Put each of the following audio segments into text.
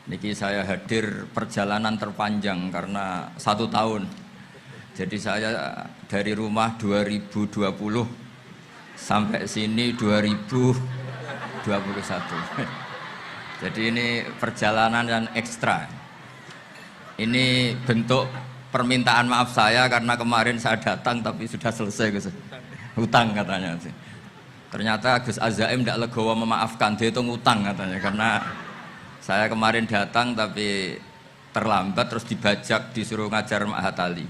Niki saya hadir perjalanan terpanjang karena 1 tahun. Jadi saya dari rumah 2020 sampai sini 2021. Jadi ini perjalanan yang ekstra. Ini bentuk permintaan maaf saya karena kemarin saya datang tapi sudah selesai Gus. Hutang katanya sih. Ternyata Gus Azaim tidak legowo memaafkan, dia itu ngutang katanya karena saya kemarin datang tapi terlambat terus dibajak disuruh ngajar Ma'had Ali.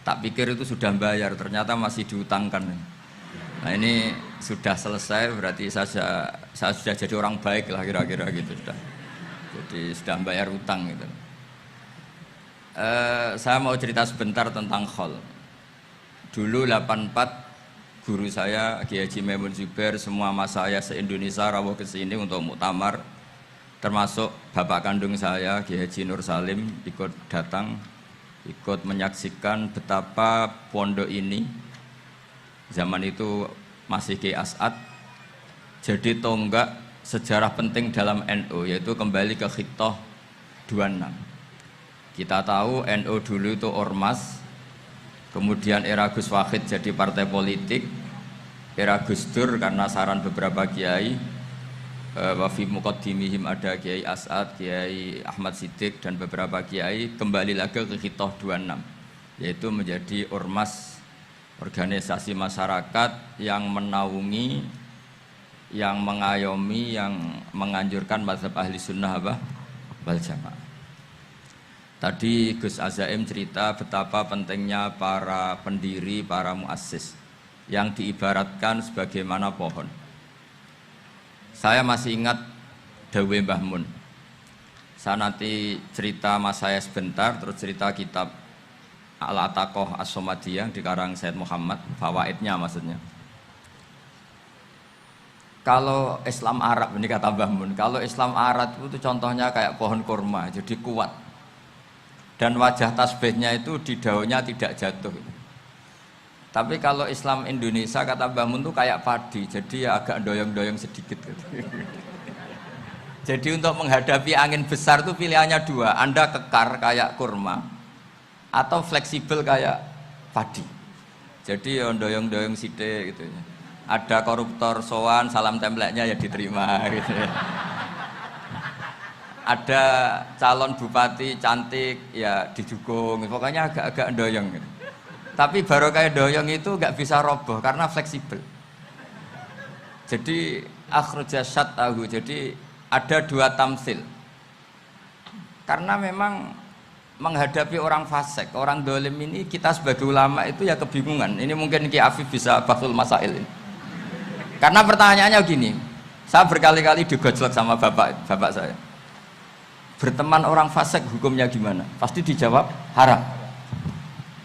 Tak pikir itu sudah bayar, ternyata masih diutangkan. Nah ini sudah selesai, berarti saya sudah jadi orang baik lah kira-kira gitu sudah. Jadi sudah bayar utang gitu. Saya mau cerita sebentar tentang khol. Dulu 84 guru saya Kiai Haji Maimun Zubair, semua mas saya se-Indonesia rawuh ke sini untuk muktamar. Termasuk bapak kandung saya Kiai Haji Nur Salim ikut datang, ikut menyaksikan betapa pondok ini zaman itu masih Kiai As'ad jadi tonggak sejarah penting dalam NU, yaitu kembali ke Khittah 26. Kita tahu NU dulu itu ormas, kemudian era Gus Wahid jadi partai politik, era Gus Dur karena saran beberapa kiai, wa fi muqaddimihim ada Kiai As'ad, Kiai Ahmad Siddiq dan beberapa kiai, kembali lagi ke Khittah 26, yaitu menjadi ormas, organisasi masyarakat yang menaungi, yang mengayomi, yang menganjurkan mazhab ahli sunnah wal jamaah. Tadi Gus Azaim cerita betapa pentingnya para pendiri, para muassis yang diibaratkan sebagaimana pohon. Saya masih ingat Dawe Mbah Mun. Saya nanti cerita mas saya sebentar, terus cerita kitab Al-Ataqoh As-Somadiyah dikarang Said Muhammad, fawaidnya maksudnya. Kalau Islam Arab, ini kata Mbah Mun, kalau Islam Arab itu contohnya kayak pohon kurma, jadi kuat. Dan wajah tasbihnya itu di daunnya tidak jatuh. Tapi kalau Islam Indonesia kata Mbah Mun itu kayak padi, jadi ya agak doyong-doyong sedikit gitu. Jadi untuk menghadapi angin besar itu pilihannya dua, Anda kekar kayak kurma atau fleksibel kayak padi. Jadi ya doyong-doyong sithik gitu ya. Ada koruptor sowan, salam templeknya ya diterima gitu ya. Ada calon bupati cantik ya didukung, pokoknya agak-agak doyong gitu. Tapi baru kayak doyong itu nggak bisa roboh karena fleksibel. Jadi akhraja syatahu, jadi ada dua tamsil. Karena memang menghadapi orang fasik, orang dolim ini kita sebagai ulama itu ya kebingungan. Ini mungkin Ki Afif bisa bahsul masail ini. Karena pertanyaannya gini, saya berkali-kali digojlok sama bapak saya. Berteman orang fasik hukumnya gimana? Pasti dijawab haram.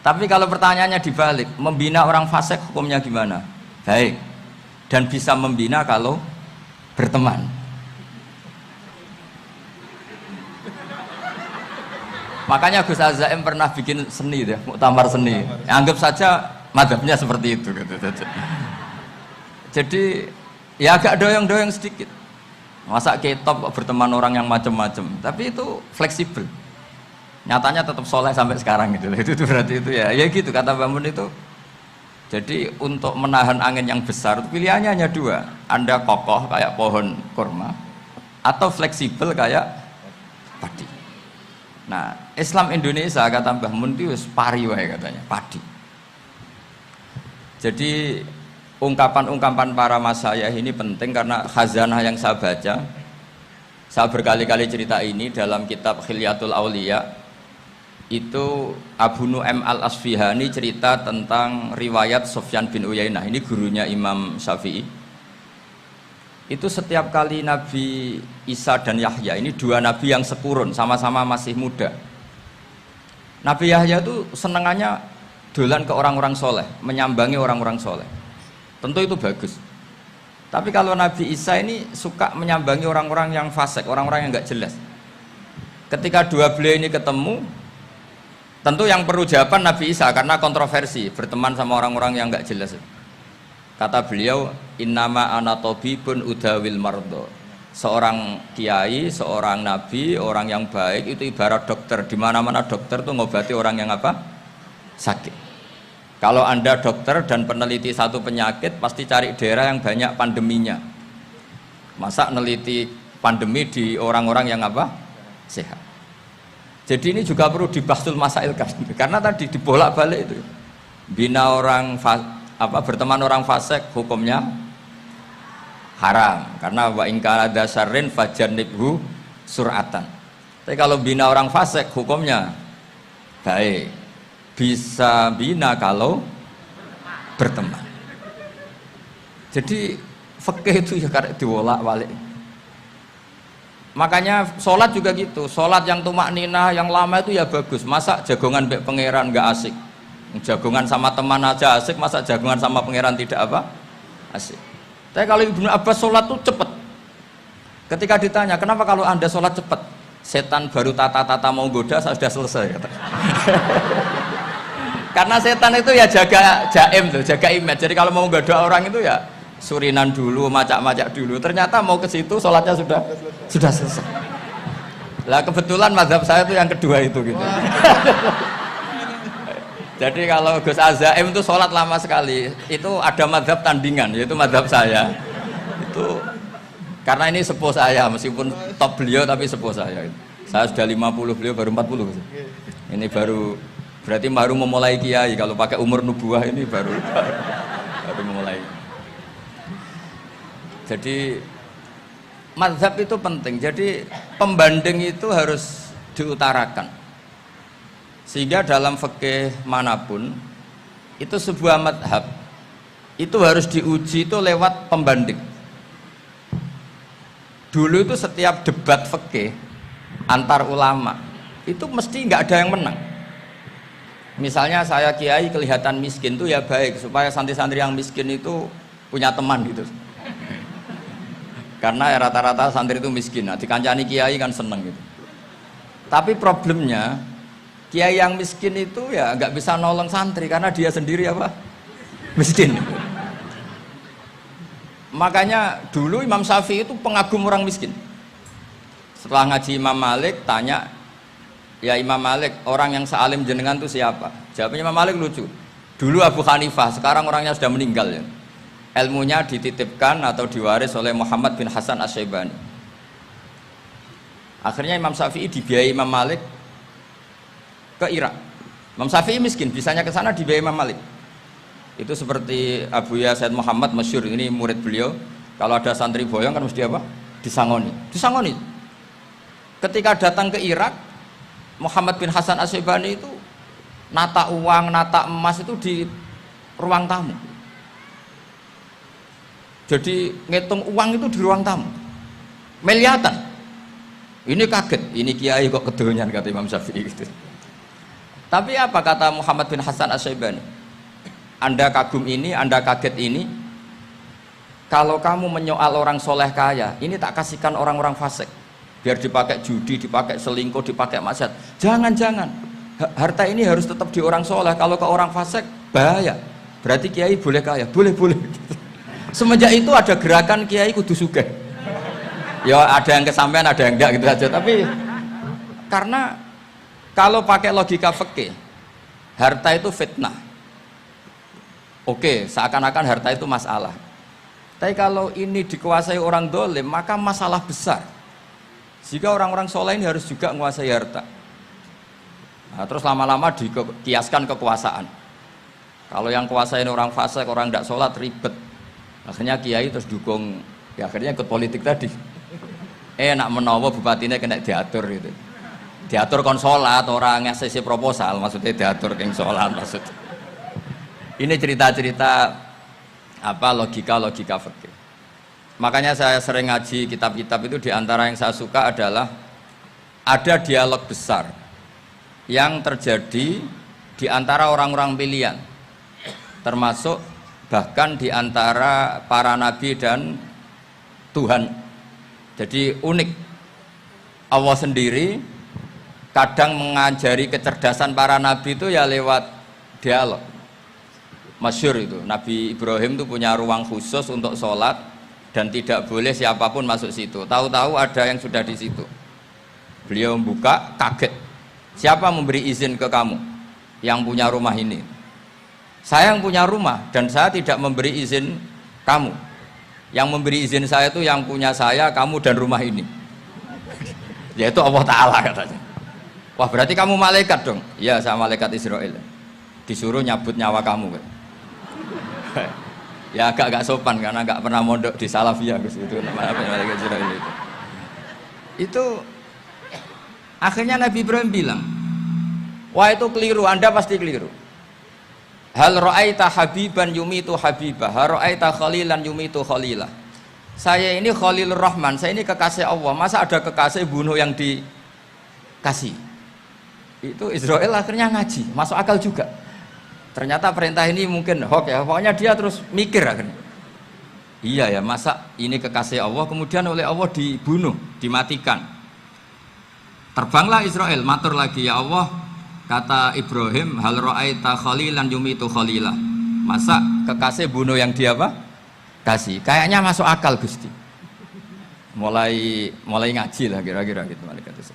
Tapi kalau pertanyaannya dibalik, membina orang fasik hukumnya gimana? Baik. Dan bisa membina kalau berteman. Makanya Gus Azaim pernah bikin seni deh, muktamar seni. Anggap saja madhabnya seperti itu gitu. Jadi ya agak doyong-doyong sedikit. Masa ketop berteman orang yang macam-macam, tapi itu fleksibel. Nyatanya tetap soleh sampai sekarang gitu. Itu berarti itu ya gitu kata Mbah Mun itu. Jadi untuk menahan angin yang besar pilihannya hanya dua, Anda kokoh kayak pohon kurma atau fleksibel kayak padi. Nah Islam Indonesia kata Mbah Mun itu pari wae katanya, padi. Jadi ungkapan-ungkapan para masyayikh ini penting karena khazanah yang saya baca. Saya berkali-kali cerita ini dalam kitab Khilyatul Auliya. Itu Abu Nu'aim Al-Asfihani cerita tentang riwayat Sufyan bin Uyainah, ini gurunya Imam Syafi'i. Itu setiap kali Nabi Isa dan Yahya, ini dua nabi yang sekurun, sama-sama masih muda. Nabi Yahya itu senengannya dolan ke orang-orang soleh, menyambangi orang-orang soleh. Tentu itu bagus. Tapi kalau Nabi Isa ini suka menyambangi orang-orang yang fasik, orang-orang yang nggak jelas. Ketika dua beliau ini ketemu, tentu yang perlu jawaban Nabi Isa karena kontroversi berteman sama orang-orang yang nggak jelas. Kata beliau, innama ana tabibun udawil mardo. Seorang kiai, seorang nabi, orang yang baik itu ibarat dokter. Di mana-mana dokter tuh ngobati orang yang apa? Sakit. Kalau Anda dokter dan peneliti satu penyakit, pasti cari daerah yang banyak pandeminya. Masa neliti pandemi di orang-orang yang apa? Sehat. Jadi ini juga perlu dibahsul masailkan. Karena tadi dibolak-balik itu. Bina orang berteman orang fasik hukumnya haram, karena wa in kana dasarin fajannibhu sur'atan. Tapi kalau bina orang fasik hukumnya baik, bisa bina kalau berteman. Jadi fikih itu ya karek diwolak-walik. Makanya sholat juga gitu, sholat yang tumak ninah yang lama itu ya bagus. Masa jagongan mbek pangeran nggak asik, jagongan sama teman aja asik, masa jagongan sama pangeran tidak apa asik. Tapi kalau Ibnu Abbas sholat tuh cepet. Ketika ditanya, kenapa kalau Anda sholat cepet? Setan baru tata-tata mau goda, saya sudah selesai. Kata. Karena setan itu ya jaga jaim tuh, jaga image. Jadi kalau mau goda orang itu ya surinan dulu, macak-macak dulu. Ternyata mau ke situ, sholatnya sudah selesai. Lah kebetulan mazhab saya itu yang kedua itu gitu. Jadi kalau Gus Azaim itu sholat lama sekali, itu ada madhab tandingan, yaitu madhab saya. Itu karena ini sepuh saya, meskipun top beliau tapi sepuh saya. Saya sudah 50, beliau baru 40. Ini berarti baru memulai kiai. Kalau pakai umur nubuah ini baru memulai. Jadi madhab itu penting. Jadi pembanding itu harus diutarakan. Sehingga dalam fikih manapun itu sebuah madhab itu harus diuji itu lewat pembanding. Dulu itu setiap debat fikih antar ulama itu mesti nggak ada yang menang. Misalnya saya kiai kelihatan miskin tuh ya baik supaya santri-santri yang miskin itu punya teman gitu. Karena ya rata-rata santri itu miskin, nah dikancani kiai kan seneng gitu. Tapi problemnya kiai yang miskin itu ya nggak bisa nolong santri karena dia sendiri apa? Miskin. Makanya dulu Imam Syafi'i itu pengagum orang miskin. Setelah ngaji Imam Malik tanya, ya Imam Malik, orang yang sealim jenengan itu siapa? Jawabnya Imam Malik lucu. Dulu Abu Hanifah, sekarang orangnya sudah meninggal ya. Ilmunya dititipkan atau diwaris oleh Muhammad bin Hasan Asy-Syaibani. Akhirnya Imam Syafi'i dibiayai Imam Malik ke Irak. Imam Syafi'i miskin, bisanya ke sana dibiayai Imam Malik. Itu seperti Abu Ya Said Muhammad masyhur, ini murid beliau. Kalau ada santri boyong kan mesti apa? Disangoni. Ketika datang ke Irak, Muhammad bin Hasan Asy-Syaibani itu nata uang, nata emas itu di ruang tamu. Jadi ngitung uang itu di ruang tamu. Miliatan. Ini kaget, ini kiai kok kedonyan kata Imam Syafi'i gitu. Tapi apa kata Muhammad bin Hasan Asy-Syaibani? Anda kagum ini, Anda kaget ini. Kalau kamu menyoal orang soleh kaya, ini tak kasihkan orang-orang fasik. Biar dipakai judi, dipakai selingkuh, dipakai maksiat. Jangan-jangan. Harta ini harus tetap di orang soleh. Kalau ke orang fasik, bahaya. Berarti kiai boleh kaya, boleh. Semenjak itu ada gerakan kiai kudu sugih. Ya ada yang kesampaian, ada yang enggak gitu aja. Tapi karena kalau pakai logika fikih, harta itu fitnah. Oke, seakan-akan harta itu masalah. Tapi kalau ini dikuasai orang dolim, maka masalah besar. Jika orang-orang soleh ini harus juga menguasai harta. Nah, terus lama-lama dikiaskan kekuasaan. Kalau yang kuasain orang fasik, orang tidak sholat, ribet. Akhirnya kiai terus dukung, ya akhirnya ikut politik tadi. Nak menawa bupatinya kena diatur gitu. Diatur kon sholat, orang ngasih proposal, maksudnya diatur keng sholat maksudnya. Ini cerita-cerita apa logika fikih. Makanya saya sering ngaji kitab-kitab itu, diantara yang saya suka adalah ada dialog besar yang terjadi di antara orang-orang pilihan, termasuk bahkan di antara para nabi dan Tuhan. Jadi unik, Allah sendiri kadang mengajari kecerdasan para nabi itu ya lewat dialog. Masyhur itu, Nabi Ibrahim itu punya ruang khusus untuk sholat dan tidak boleh siapapun masuk situ. Tahu-tahu ada yang sudah di situ. Beliau membuka, kaget. Siapa memberi izin ke kamu yang punya rumah ini? Saya yang punya rumah dan saya tidak memberi izin kamu. Yang memberi izin saya itu yang punya saya, kamu dan rumah ini. Yaitu Allah Ta'ala katanya. Wah berarti kamu malaikat dong? Iya saya malaikat Israel. Disuruh nyabut nyawa kamu kan? Ya agak sopan karena nggak pernah mondok di Salafiyah itu namanya malaikat Israel itu. Itu akhirnya Nabi Ibrahim bilang, wah itu keliru, Anda pasti keliru. Hal ra'aita habiban yumitu habibah, hal ra'aita khalilan yumitu khalilah. Saya ini Khalilur Rahman, saya ini kekasih Allah. Masa ada kekasih bunuh yang dikasih? Itu Israel akhirnya ngaji, masuk akal juga. Ternyata perintah ini mungkin hoax ya, pokoknya dia terus mikir akhirnya. Iya ya, masa ini kekasih Allah kemudian oleh Allah dibunuh, dimatikan. Terbanglah Israel, matur lagi, ya Allah, kata Ibrahim, hal ra'aita khalilan yumitu khalilah. Masa kekasih bunuh yang dia apa? Kasih. Kayaknya masuk akal Gusti. Mulai ngaji lah kira-kira gitu malaikat itu.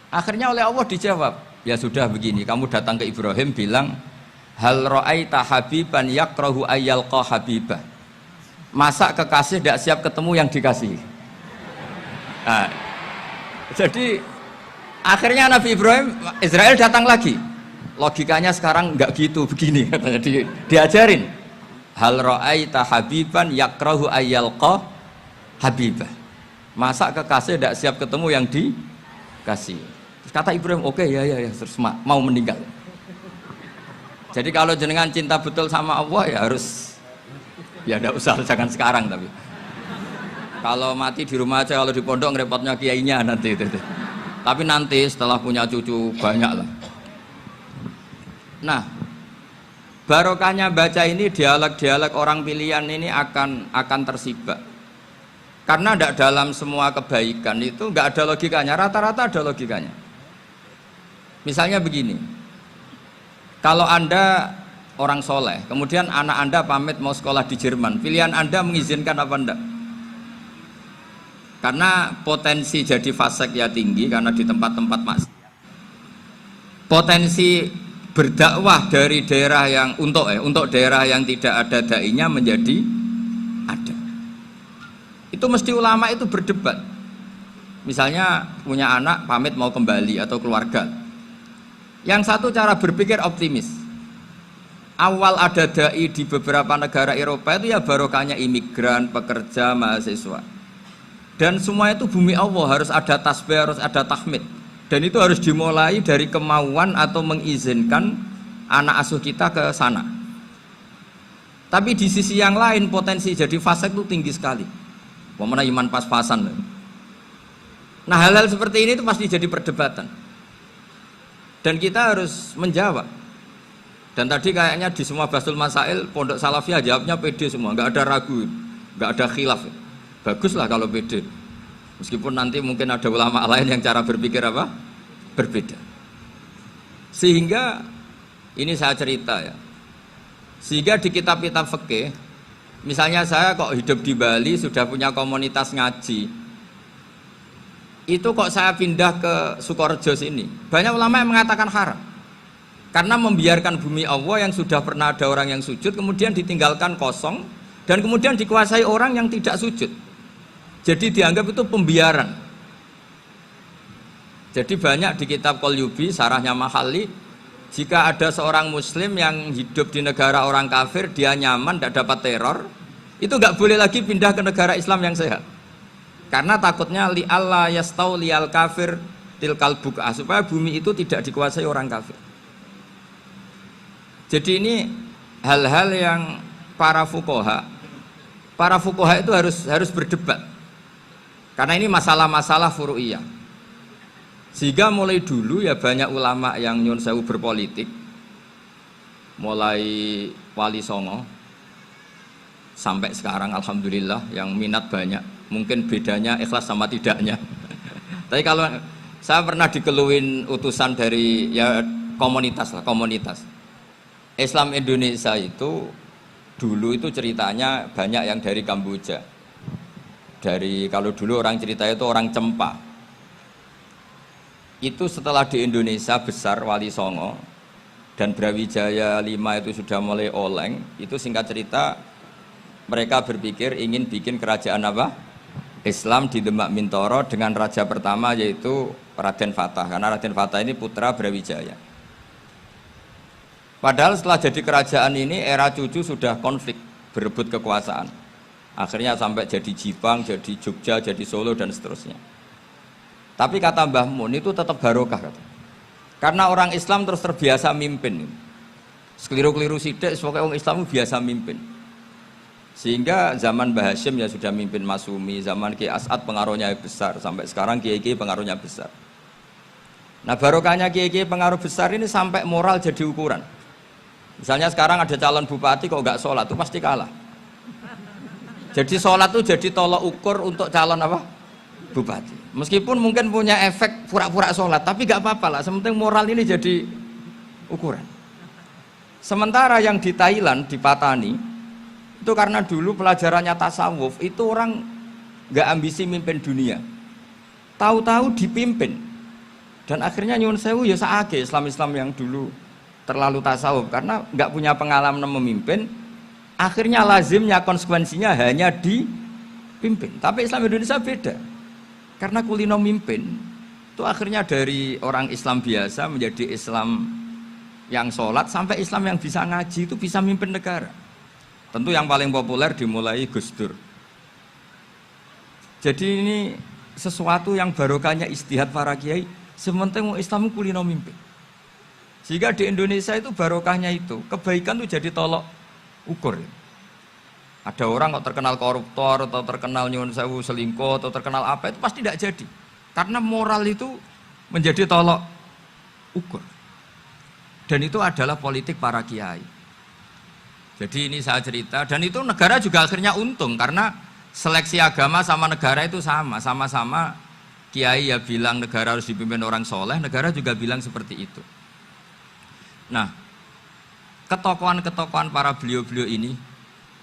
Akhirnya oleh Allah dijawab, ya sudah begini, kamu datang ke Ibrahim bilang, hal ra'aita habiban yakrahu ayyalqa habibah. Masa kekasih tidak siap ketemu yang dikasih. Nah, jadi akhirnya Nabi Ibrahim, Israel datang lagi. Logikanya sekarang enggak gitu, begini katanya diajarin. Hal ra'aita habiban yakrahu ayyalqa habibah. Masa kekasih tidak siap ketemu yang dikasih. Terus kata Ibrahim, oke, ya terus mau meninggal. Jadi kalau jenengan cinta betul sama Allah ya harus, ya tidak usah, jangan sekarang tapi. Kalau mati di rumah aja, kalau di pondok ngerepotnya kiainya nanti itu. Tapi nanti setelah punya cucu banyak lah. Nah, barokahnya baca ini, dialog-dialog orang pilihan ini akan tersibak. Karena tidak dalam semua kebaikan itu nggak ada logikanya, rata-rata ada logikanya. Misalnya begini, kalau Anda orang soleh, kemudian anak Anda pamit mau sekolah di Jerman, pilihan Anda mengizinkan apa enggak? Karena potensi jadi fasik ya tinggi, karena di tempat-tempat maksiat. Potensi berdakwah dari daerah yang untuk daerah yang tidak ada dai-nya menjadi ada. Itu mesti ulama itu berdebat. Misalnya punya anak pamit mau kembali atau keluarga. Yang satu cara berpikir optimis. Awal ada dai di beberapa negara Eropa itu ya barokahnya imigran, pekerja, mahasiswa. Dan semua itu bumi Allah, harus ada tasbih, harus ada tahmid. Dan itu harus dimulai dari kemauan atau mengizinkan anak asuh kita ke sana. Tapi di sisi yang lain potensi jadi fasik itu tinggi sekali. Pemana iman pas-pasan. Nah hal-hal seperti ini itu pasti jadi perdebatan. Dan kita harus menjawab. Dan tadi kayaknya di semua Basul Masail Pondok Salafiyah jawabnya pede semua, nggak ada ragu, nggak ada khilaf. Baguslah kalau pede. Meskipun nanti mungkin ada ulama lain yang cara berpikir apa? Berbeda. Sehingga ini saya cerita ya. Sehingga di kitab-kitab fikih, misalnya saya kok hidup di Bali sudah punya komunitas ngaji. Itu kok saya pindah ke Sukorejo sini. Banyak ulama yang mengatakan haram. Karena membiarkan bumi Allah yang sudah pernah ada orang yang sujud kemudian ditinggalkan kosong dan kemudian dikuasai orang yang tidak sujud. Jadi dianggap itu pembiaran. Jadi banyak di kitab Qalyubi, sarahnya Mahalli, jika ada seorang muslim yang hidup di negara orang kafir, dia nyaman, tidak dapat teror, itu nggak boleh lagi pindah ke negara Islam yang sehat. Karena takutnya li'alla yastauliyal kafir tilkal buk'ah, supaya bumi itu tidak dikuasai orang kafir. Jadi ini hal-hal yang para fuqaha itu harus berdebat. Karena ini masalah-masalah furu'iyah. Sehingga mulai dulu ya banyak ulama yang nyun sewu berpolitik, mulai Wali Songo sampai sekarang alhamdulillah yang minat banyak. Mungkin bedanya ikhlas sama tidaknya. Tapi kalau saya pernah dikeluhin utusan dari ya komunitas Islam Indonesia itu Dulu itu ceritanya banyak yang dari Kamboja. Kalau dulu orang cerita itu orang Cempa. Itu setelah di Indonesia besar Wali Songo dan Brawijaya 5 itu sudah mulai oleng, itu singkat cerita mereka berpikir ingin bikin kerajaan apa? Islam di Demak Mintoro dengan raja pertama yaitu Raden Fatah, karena Raden Fatah ini putra Brawijaya. Padahal setelah jadi kerajaan ini era cucu sudah konflik, berebut kekuasaan. Akhirnya sampai jadi Jipang, jadi Jogja, jadi Solo dan seterusnya. Tapi kata Mbah Mun itu tetap barokah kata. Karena orang Islam terus terbiasa mimpin. Sekeliru-keliru sidik, pokoknya orang Islam biasa mimpin. Sehingga zaman Mbah Hashim ya sudah mimpin Masumi, zaman Ki As'ad pengaruhnya besar, sampai sekarang Kiai-Kiai pengaruhnya besar. Nah barokahnya Kiai-Kiai pengaruh besar ini sampai moral jadi ukuran. Misalnya sekarang ada calon bupati kok nggak sholat, itu pasti kalah. Jadi sholat itu jadi tolok ukur untuk calon apa? Bupati. Meskipun mungkin punya efek pura-pura sholat, tapi nggak apa-apa lah. Sementing moral ini jadi ukuran. Sementara yang di Thailand, di Patani, itu karena dulu pelajarannya tasawuf, itu orang nggak ambisi mimpin dunia. Tahu-tahu dipimpin. Dan akhirnya nyuwun sewu ya saake Islam-Islam yang dulu terlalu tasawuf karena nggak punya pengalaman memimpin. Akhirnya lazimnya konsekuensinya hanya dipimpin. Tapi Islam Indonesia beda. Karena kulino mimpin itu akhirnya dari orang Islam biasa menjadi Islam yang sholat sampai Islam yang bisa ngaji itu bisa mimpin negara. Tentu yang paling populer dimulai Gus Dur. Jadi ini sesuatu yang barokahnya istihad para kiai. Sementing Islam kulino mimpin. Sehingga di Indonesia itu barokahnya itu kebaikan itu jadi tolok ukur. Ada orang kok terkenal koruptor atau terkenal nyuwun sewu selingkuh atau terkenal apa itu pasti tidak jadi. Karena moral itu menjadi tolok ukur. Dan itu adalah politik para kiai. Jadi ini saya cerita dan itu negara juga akhirnya untung karena seleksi agama sama negara itu sama-sama kiai ya bilang negara harus dipimpin orang soleh, negara juga bilang seperti itu. Nah, ketokohan-ketokohan para beliau-beliau ini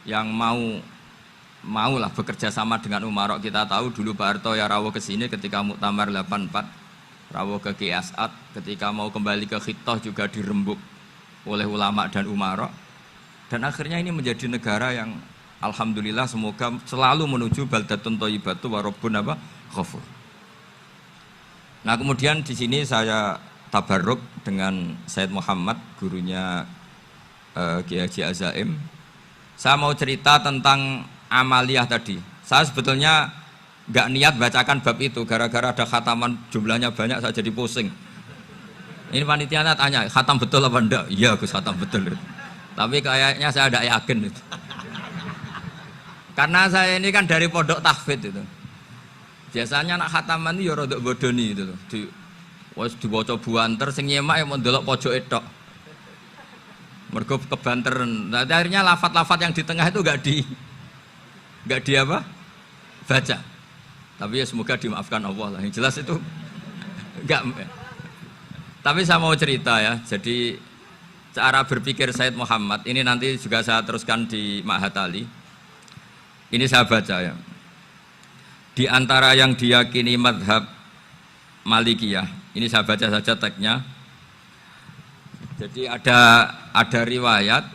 yang mau lah bekerja sama dengan umarok. Kita tahu dulu Pak Harto ya rawuh ke sini ketika Muktamar 84, rawuh ke Ki As'ad, ketika mau kembali ke Khittah juga dirembuk oleh ulama dan umarok. Dan akhirnya ini menjadi negara yang alhamdulillah semoga selalu menuju baldatun thayyibatu wa rabbun apa? Ghafur. Nah, kemudian di sini saya tabarruk dengan Said Muhammad, gurunya Kiai Haji Azaim. Saya mau cerita tentang amaliyah tadi. Saya sebetulnya nggak niat bacakan bab itu, gara-gara ada khataman jumlahnya banyak saya jadi pusing. Ini panitianya tanya, khatam betul apa enggak? Iya Gus, khatam betul. Tapi kayaknya saya tidak yakin itu. Karena saya ini kan dari pondok tahfidz itu. Biasanya anak khataman itu ya rodok bodoni itu. Wes dibaca buanter sing nyemak ya mau ndelok pojok tok. Mergo kebanteran. Nah, akhirnya lafat-lafat yang di tengah itu enggak di apa? Baca. Tapi ya semoga dimaafkan Allah lah. Yang jelas itu enggak. Tapi saya mau cerita ya. Jadi cara berpikir Said Muhammad ini nanti juga saya teruskan di Ma'had Ali. Ini saya baca ya. Di antara yang diyakini madhab Malikiyah, ini saya baca saja teksnya. Jadi ada riwayat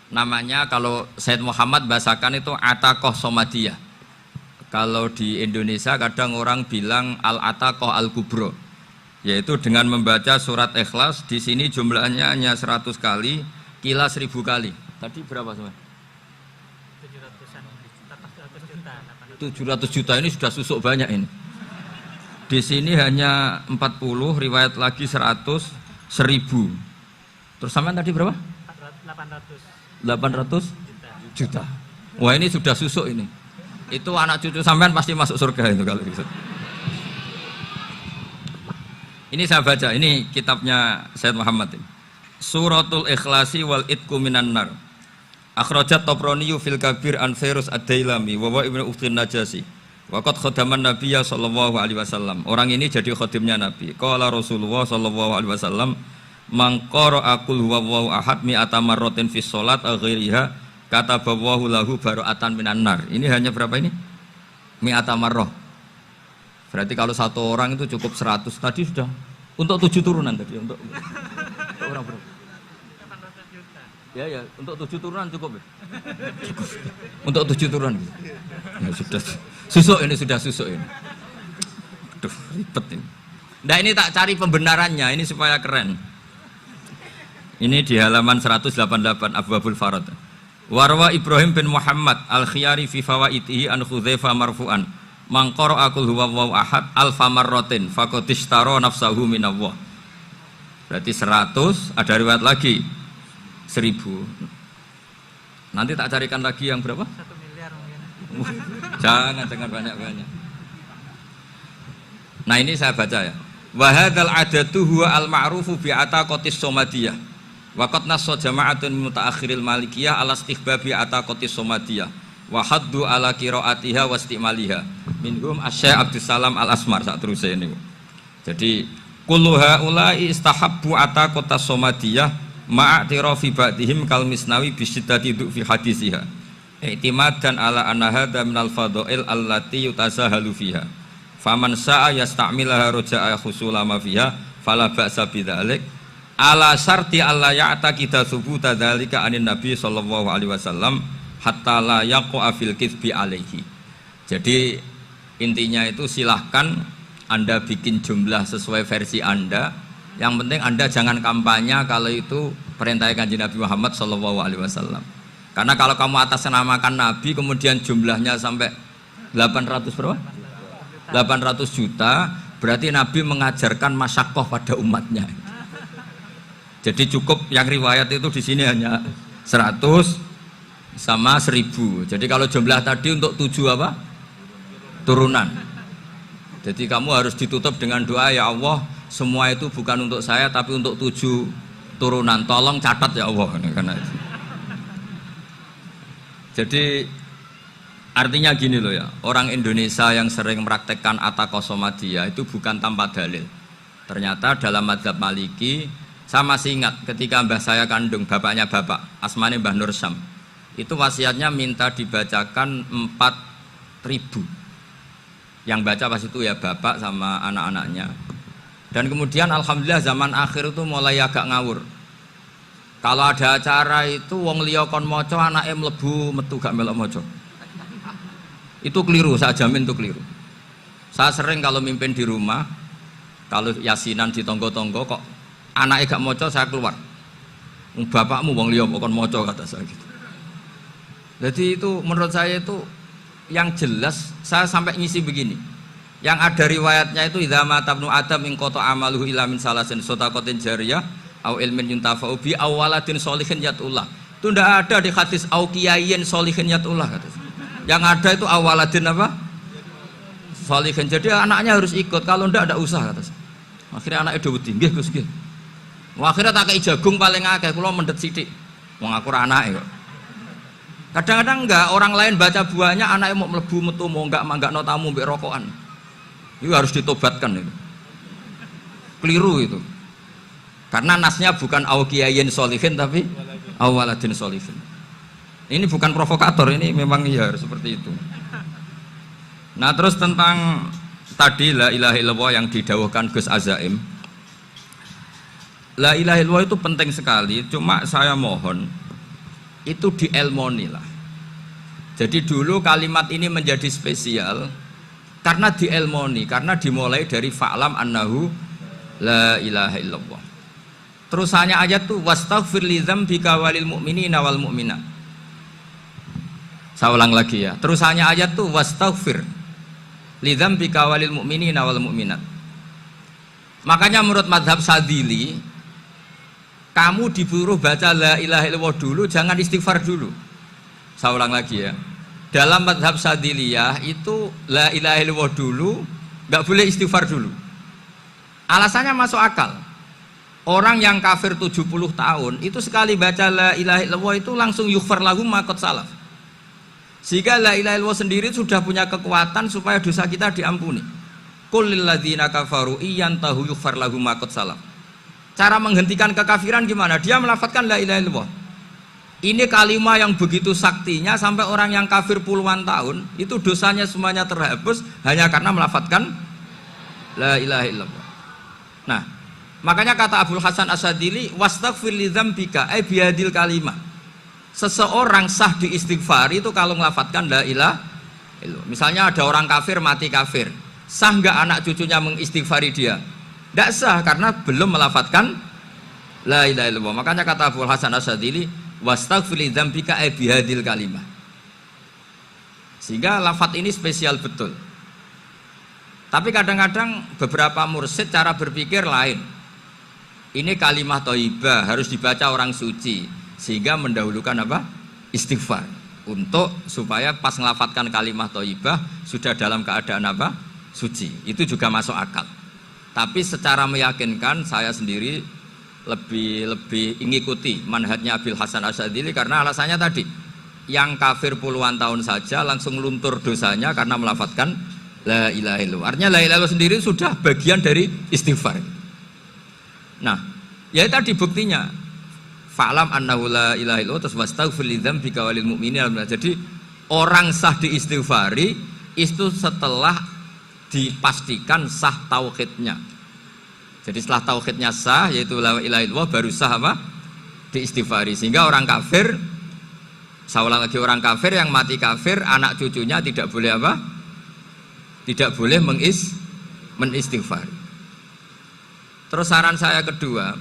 namanya kalau Said Muhammad bahasakan itu Ataqoh Somadiyah. Kalau di Indonesia kadang orang bilang Al-Ataqoh Al-Kubro, yaitu dengan membaca surat Ikhlas. Di sini jumlahnya hanya 100 kali, Kila 1000 kali. Tadi berapa semua? 700 juta ini sudah susuk banyak ini. Di sini hanya 40, riwayat lagi 100, 1000. Terus sampean tadi berapa? 800 juta. Wah ini sudah susuk ini. Itu anak cucu sampean pasti masuk surga itu kalau gitu. Ini saya baca, ini kitabnya Said Muhammad ini. Suratul Ikhlasi wal Itqu minan nar. Akhrajat Tabrani fil Kabir an Fairuz ad-Dailami wa wa Ibnu Uthtin Najasi. Waqad khadaman Nabiyya sallallahu alaihi wasallam. Orang ini jadi khadimnya Nabi. Qala Rasulullah sallallahu alaihi wasallam, "Man qara'a qul huwallahu ahad mi'ata marratin fi shalat ghairiha kata bawahu lahu bara'atan minan nar. Ini hanya berapa ini? Mi'ata marrah. Berarti kalau satu orang itu cukup 100. Tadi sudah untuk 7 turunan tadi untuk orang berapa? Ya, untuk 7 turunan cukup ya? Cukup. Untuk 7 turunan. Ya, sudah susuk ini, sudah susuk ini. Aduh, ribet ini. Nah ini tak cari pembenarannya, ini supaya keren. Ini di halaman 188 Abwabul Farad. Warwa Ibrahim bin Muhammad al-Khiyari fi fawaitihi an Khudzaifa marfu'an. Man qara'a qul huwallahu ahad alfa marratin faqad ishtara nafsahu minallah. Berarti 100, ada riwayat lagi 1000. Nanti tak carikan lagi yang berapa? 1 miliar mungkin. Jangan banyak-banyak. Nah ini saya baca ya. Wa hadzal adatu huwa al-ma'rufu bi ataqatis somadiyah. Wa qad nassa jama'atun mutaakhiril malikiyah ala istihbabi ataqatis somadiyah. Wa haddu ala qiraatiha wa istimaliha. Minhum Asy-Syaikh Abdus Salam Al-Asmar sak teruse niku. Jadi kullu haula'i istahabbu ataqatas somadiyah ma'atirafi ba'dihim kal misnawi bi syiddati fi hadisiha. I'timadan ala anna hadza minal fadha'il allati yutasahalu fiha. Faman sa'a yasta'milaha roja'a khusula ma fiha fala ba'sa bidzalik ala syarti alla ya'taqida thubuta dzalika anin nabi sallallahu alaihi wasallam hatta la yaqa fil kitsbi alaihi. Jadi intinya itu silahkan Anda bikin jumlah sesuai versi Anda, yang penting Anda jangan kampanye kalau itu perintah Kanjeng Nabi Muhammad sallallahu alaihi wasallam. Karena kalau kamu atasnamakan Nabi kemudian jumlahnya sampai 800 berapa? 800 juta, berarti Nabi mengajarkan masyakoh pada umatnya. Jadi cukup yang riwayat itu di sini hanya 100 sama 1000. Jadi kalau jumlah tadi untuk 7 apa? Turunan. Jadi kamu harus ditutup dengan doa, ya Allah, semua itu bukan untuk saya tapi untuk 7 turunan. Tolong catat ya Allah. Karena itu. Jadi artinya gini loh ya, orang Indonesia yang sering mempraktekkan ataqosomadiyah itu bukan tanpa dalil. Ternyata dalam mazhab Maliki, saya masih ingat ketika mbah saya kandung, bapaknya bapak, asmane Mbah Nur Syam, itu wasiatnya minta dibacakan 4.000. Yang baca pas itu ya bapak sama anak-anaknya. Dan kemudian alhamdulillah zaman akhir itu mulai agak ngawur. Kalau ada acara itu wong liya kon maca anake mlebu metu gak melok maca. Itu keliru, saya jamin itu keliru. Saya sering kalau mimpin di rumah, kalau yasinan di tonggo-tonggo kok anaknya gak moco, saya keluar. Bapakmu wong liya kok moco, kata saya gitu. Jadi itu menurut saya itu yang jelas, saya sampai ngisi begini. Yang ada riwayatnya itu idza mata ibnu adam in qata amaluhu illa min salasin shadaqatin jariyah au ilmin yuntafa'u bi aw waladin sholihin yatullah. Itu ndak ada di hadis au kiyayin sholihin yatullah, kata saya. Yang ada itu awaladin apa? Sholihin. Jadi anaknya harus ikut, kalau ndak usah, kata saya. Akhirnya anaknya udah wedi, nggih Gus nggih. Akhirnya tak kei jagung paling akeh, kula mendet sithik. Wong aku ora anake kok. Kadang-kadang enggak, orang lain baca buahnya, anaknya mau mlebu metu mau enggak manggakno tamu mbek rokokan. Itu harus ditobatkan itu. Keliru itu. Karena nasnya bukan auqiyayin sholihin tapi awaladin sholihin. Ini bukan provokator, ini memang ya seperti itu. Nah terus tentang tadi la ilaha illallah yang didawuhkan Gus Azaim. La ilaha illallah itu penting sekali, cuma saya mohon itu dielmoni lah. Jadi dulu kalimat ini menjadi spesial karena dielmoni, karena dimulai dari fa'lam annahu la ilaha illallah. Terusannya ayat tuh wastaghfir li dzambika walil mu'minina wal mu'minat. Saya ulang lagi ya. Terusannya ayat tuh wastaghfir li dzambika walil mu'minina wal mu'minat. Makanya menurut mazhab Sadili, kamu disuruh baca la ilaha illallah dulu, jangan istighfar dulu. Saya ulang lagi ya. Dalam mazhab Sadiliyah itu la ilaha illallah dulu, nggak boleh istighfar dulu. Alasannya masuk akal. Orang yang kafir 70 tahun itu sekali baca la ilaha illallah itu langsung yughfar lahum ma qad salaf. Sehingga la ilaha illallah sendiri sudah punya kekuatan supaya dosa kita diampuni. Qul lil ladzina kafaru iyantahu yughfar lahum ma qad salaf. Cara menghentikan kekafiran gimana? Dia melafadzkan la ilaha illallah. Ini kalimat yang begitu saktinya sampai orang yang kafir puluhan tahun itu dosanya semuanya terhapus hanya karena melafadzkan la ilaha illallah. Nah, makanya kata Abul Hasan Asyadzili, wastaghfir li dzambika ay bihadil kalimah. Seseorang sah diistighfari itu kalau melafadzkan la ilaha illallah. Misalnya ada orang kafir mati kafir, sah enggak anak cucunya mengistighfari dia? Enggak sah karena belum melafadzkan la ilaha illallah. Makanya kata Abul Hasan Asyadzili, wastaghfir li dzambika ay bihadil kalimah. Sehingga lafadz ini spesial betul. Tapi kadang-kadang beberapa mursyid cara berpikir lain. Ini kalimah thayyibah harus dibaca orang suci, sehingga mendahulukan apa? Istighfar. Untuk supaya pas ngelafatkan kalimah thayyibah sudah dalam keadaan apa? Suci. Itu juga masuk akal. Tapi secara meyakinkan saya sendiri lebih mengikuti manhajnya Abil Hasan Asyadzili karena alasannya tadi, yang kafir puluhan tahun saja langsung luntur dosanya karena melafadzkan la ilaha illallah. Artinya la ilaha illallah sendiri sudah bagian dari istighfar. Nah, ya tadi buktinya fa'lam annahu la ilaha illallah terus wastaghfir li dzambika walil mu'minin. Jadi orang sah diistighfari itu setelah dipastikan sah tauhidnya. Jadi setelah tauhidnya sah yaitu la ilaha illallah baru sah apa? Diistighfari. Sehingga orang kafir, saya ulang lagi, orang kafir yang mati kafir anak cucunya tidak boleh apa? Tidak boleh menistighfari. Terus saran saya kedua,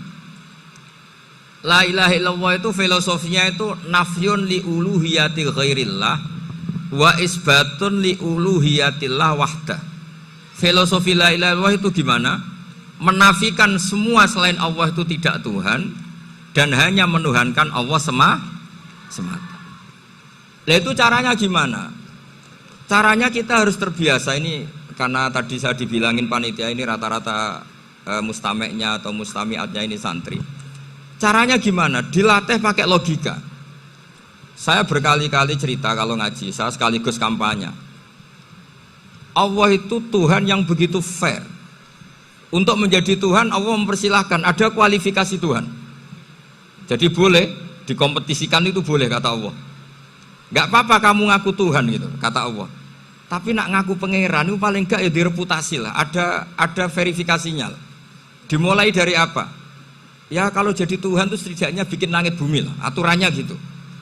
la ilaha illallah itu filosofinya itu nafyun li uluhiyati ghairillah wa isbatun li uluhiyatillah wahdah. Filosofi la ilaha illallah itu gimana? Menafikan semua selain Allah itu tidak Tuhan dan hanya menuhankan Allah semata. Nah itu caranya gimana? Caranya kita harus terbiasa ini, karena tadi saya dibilangin panitia ini rata-rata mustameknya atau mustamiatnya ini santri. Caranya gimana? Dilatih pakai logika. Saya berkali-kali cerita kalau ngaji, saya sekaligus kampanye. Allah itu Tuhan yang begitu fair. Untuk menjadi Tuhan Allah mempersilahkan, ada kualifikasi Tuhan. Jadi boleh dikompetisikan, itu boleh kata Allah. Gak apa-apa kamu ngaku Tuhan gitu kata Allah. Tapi nak ngaku pangeran itu paling gak ya direputasi lah, ada verifikasinya lah. Dimulai dari apa? Ya kalau jadi Tuhan itu setidaknya bikin langit bumi lah, aturannya gitu.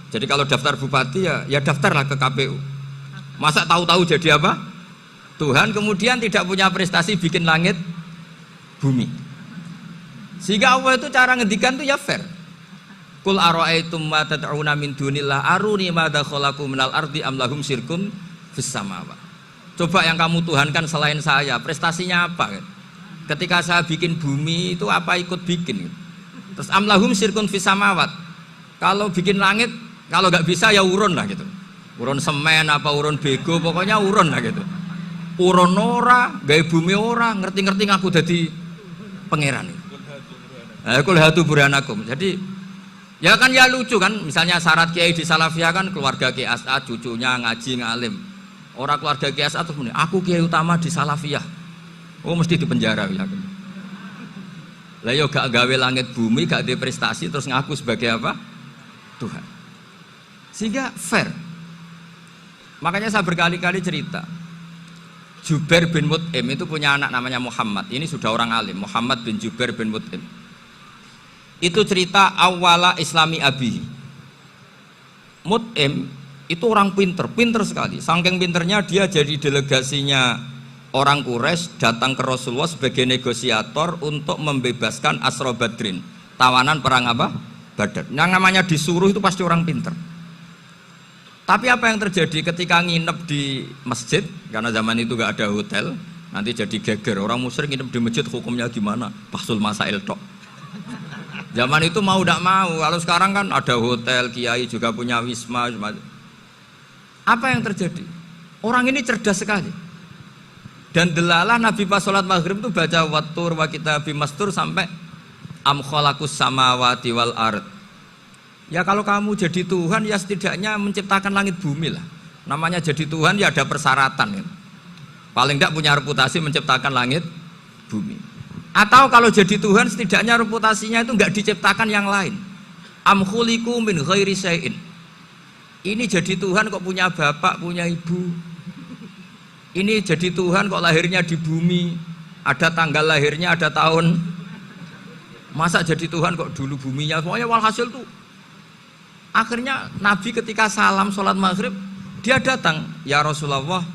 Jadi kalau daftar bupati ya daftarlah ke KPU. Masa tahu-tahu jadi apa? Tuhan kemudian tidak punya prestasi bikin langit bumi. Sehingga Allah itu cara ngendikan itu ya fair. Qul ara'aitum ma tad'una min dunillah aruni madza khalaqu minal ardi am lahum syirkum fis samawati. Coba yang kamu tuhankan selain saya, prestasinya apa? Ketika saya bikin bumi itu apa ikut bikin? Terus am lahum syirkum fis samawati. Kalau bikin langit, kalau nggak bisa ya urun lah gitu. Urun semen apa urun bego, pokoknya urun lah gitu. Urun ora, gawe bumi ora, ngerti-ngerti ngaku dadi pangeran. Kul hatu burhanakum. Jadi ya kan ya lucu kan, misalnya syarat kiai di Salafiyah kan keluarga Kiai As'ad, cucunya ngaji ngalim. Orang keluarga Kiai As'ad terus muni, aku kiai utama di Salafiyah. Oh mesti dipenjara ya. Lah yo gak gawe langit bumi, gak ada prestasi terus ngaku sebagai apa? Tuhan. Sehingga fair. Makanya saya berkali-kali cerita. Jubair bin Mut'im itu punya anak namanya Muhammad. Ini sudah orang alim, Muhammad bin Jubair bin Mut'im. Itu cerita awala islami abihi. Mut'im itu orang pinter sekali. Saking pinternya dia jadi delegasinya orang Quraisy datang ke Rasulullah sebagai negosiator untuk membebaskan Asra Badrin, tawanan perang apa? Badar. Yang namanya disuruh itu pasti orang pinter. Tapi apa yang terjadi ketika nginep di masjid, karena zaman itu gak ada hotel, nanti jadi geger. Orang musyrik nginep di masjid hukumnya gimana? Bahsul masail tok. Zaman itu mau tidak mau, kalau sekarang kan ada hotel, kiai juga punya wisma. Apa yang terjadi? Orang ini cerdas sekali. Dan delalah Nabi pas sholat maghrib itu baca wattur wa kitabi mastur sampai am khalaqus samawati wal ard. Ya kalau kamu jadi Tuhan ya setidaknya menciptakan langit bumi lah. Namanya jadi Tuhan ya ada persyaratan. Paling tidak punya reputasi menciptakan langit bumi. Atau kalau jadi Tuhan setidaknya reputasinya itu enggak diciptakan yang lain. Am khuliqu min ghairi syai'in. Ini jadi Tuhan kok punya bapak, punya ibu. Ini jadi Tuhan kok lahirnya di bumi, ada tanggal lahirnya, ada tahun. Masa jadi Tuhan kok dulu buminya. Pokoknya walhasil tuh akhirnya Nabi ketika salam sholat maghrib, dia datang, ya Rasulullah,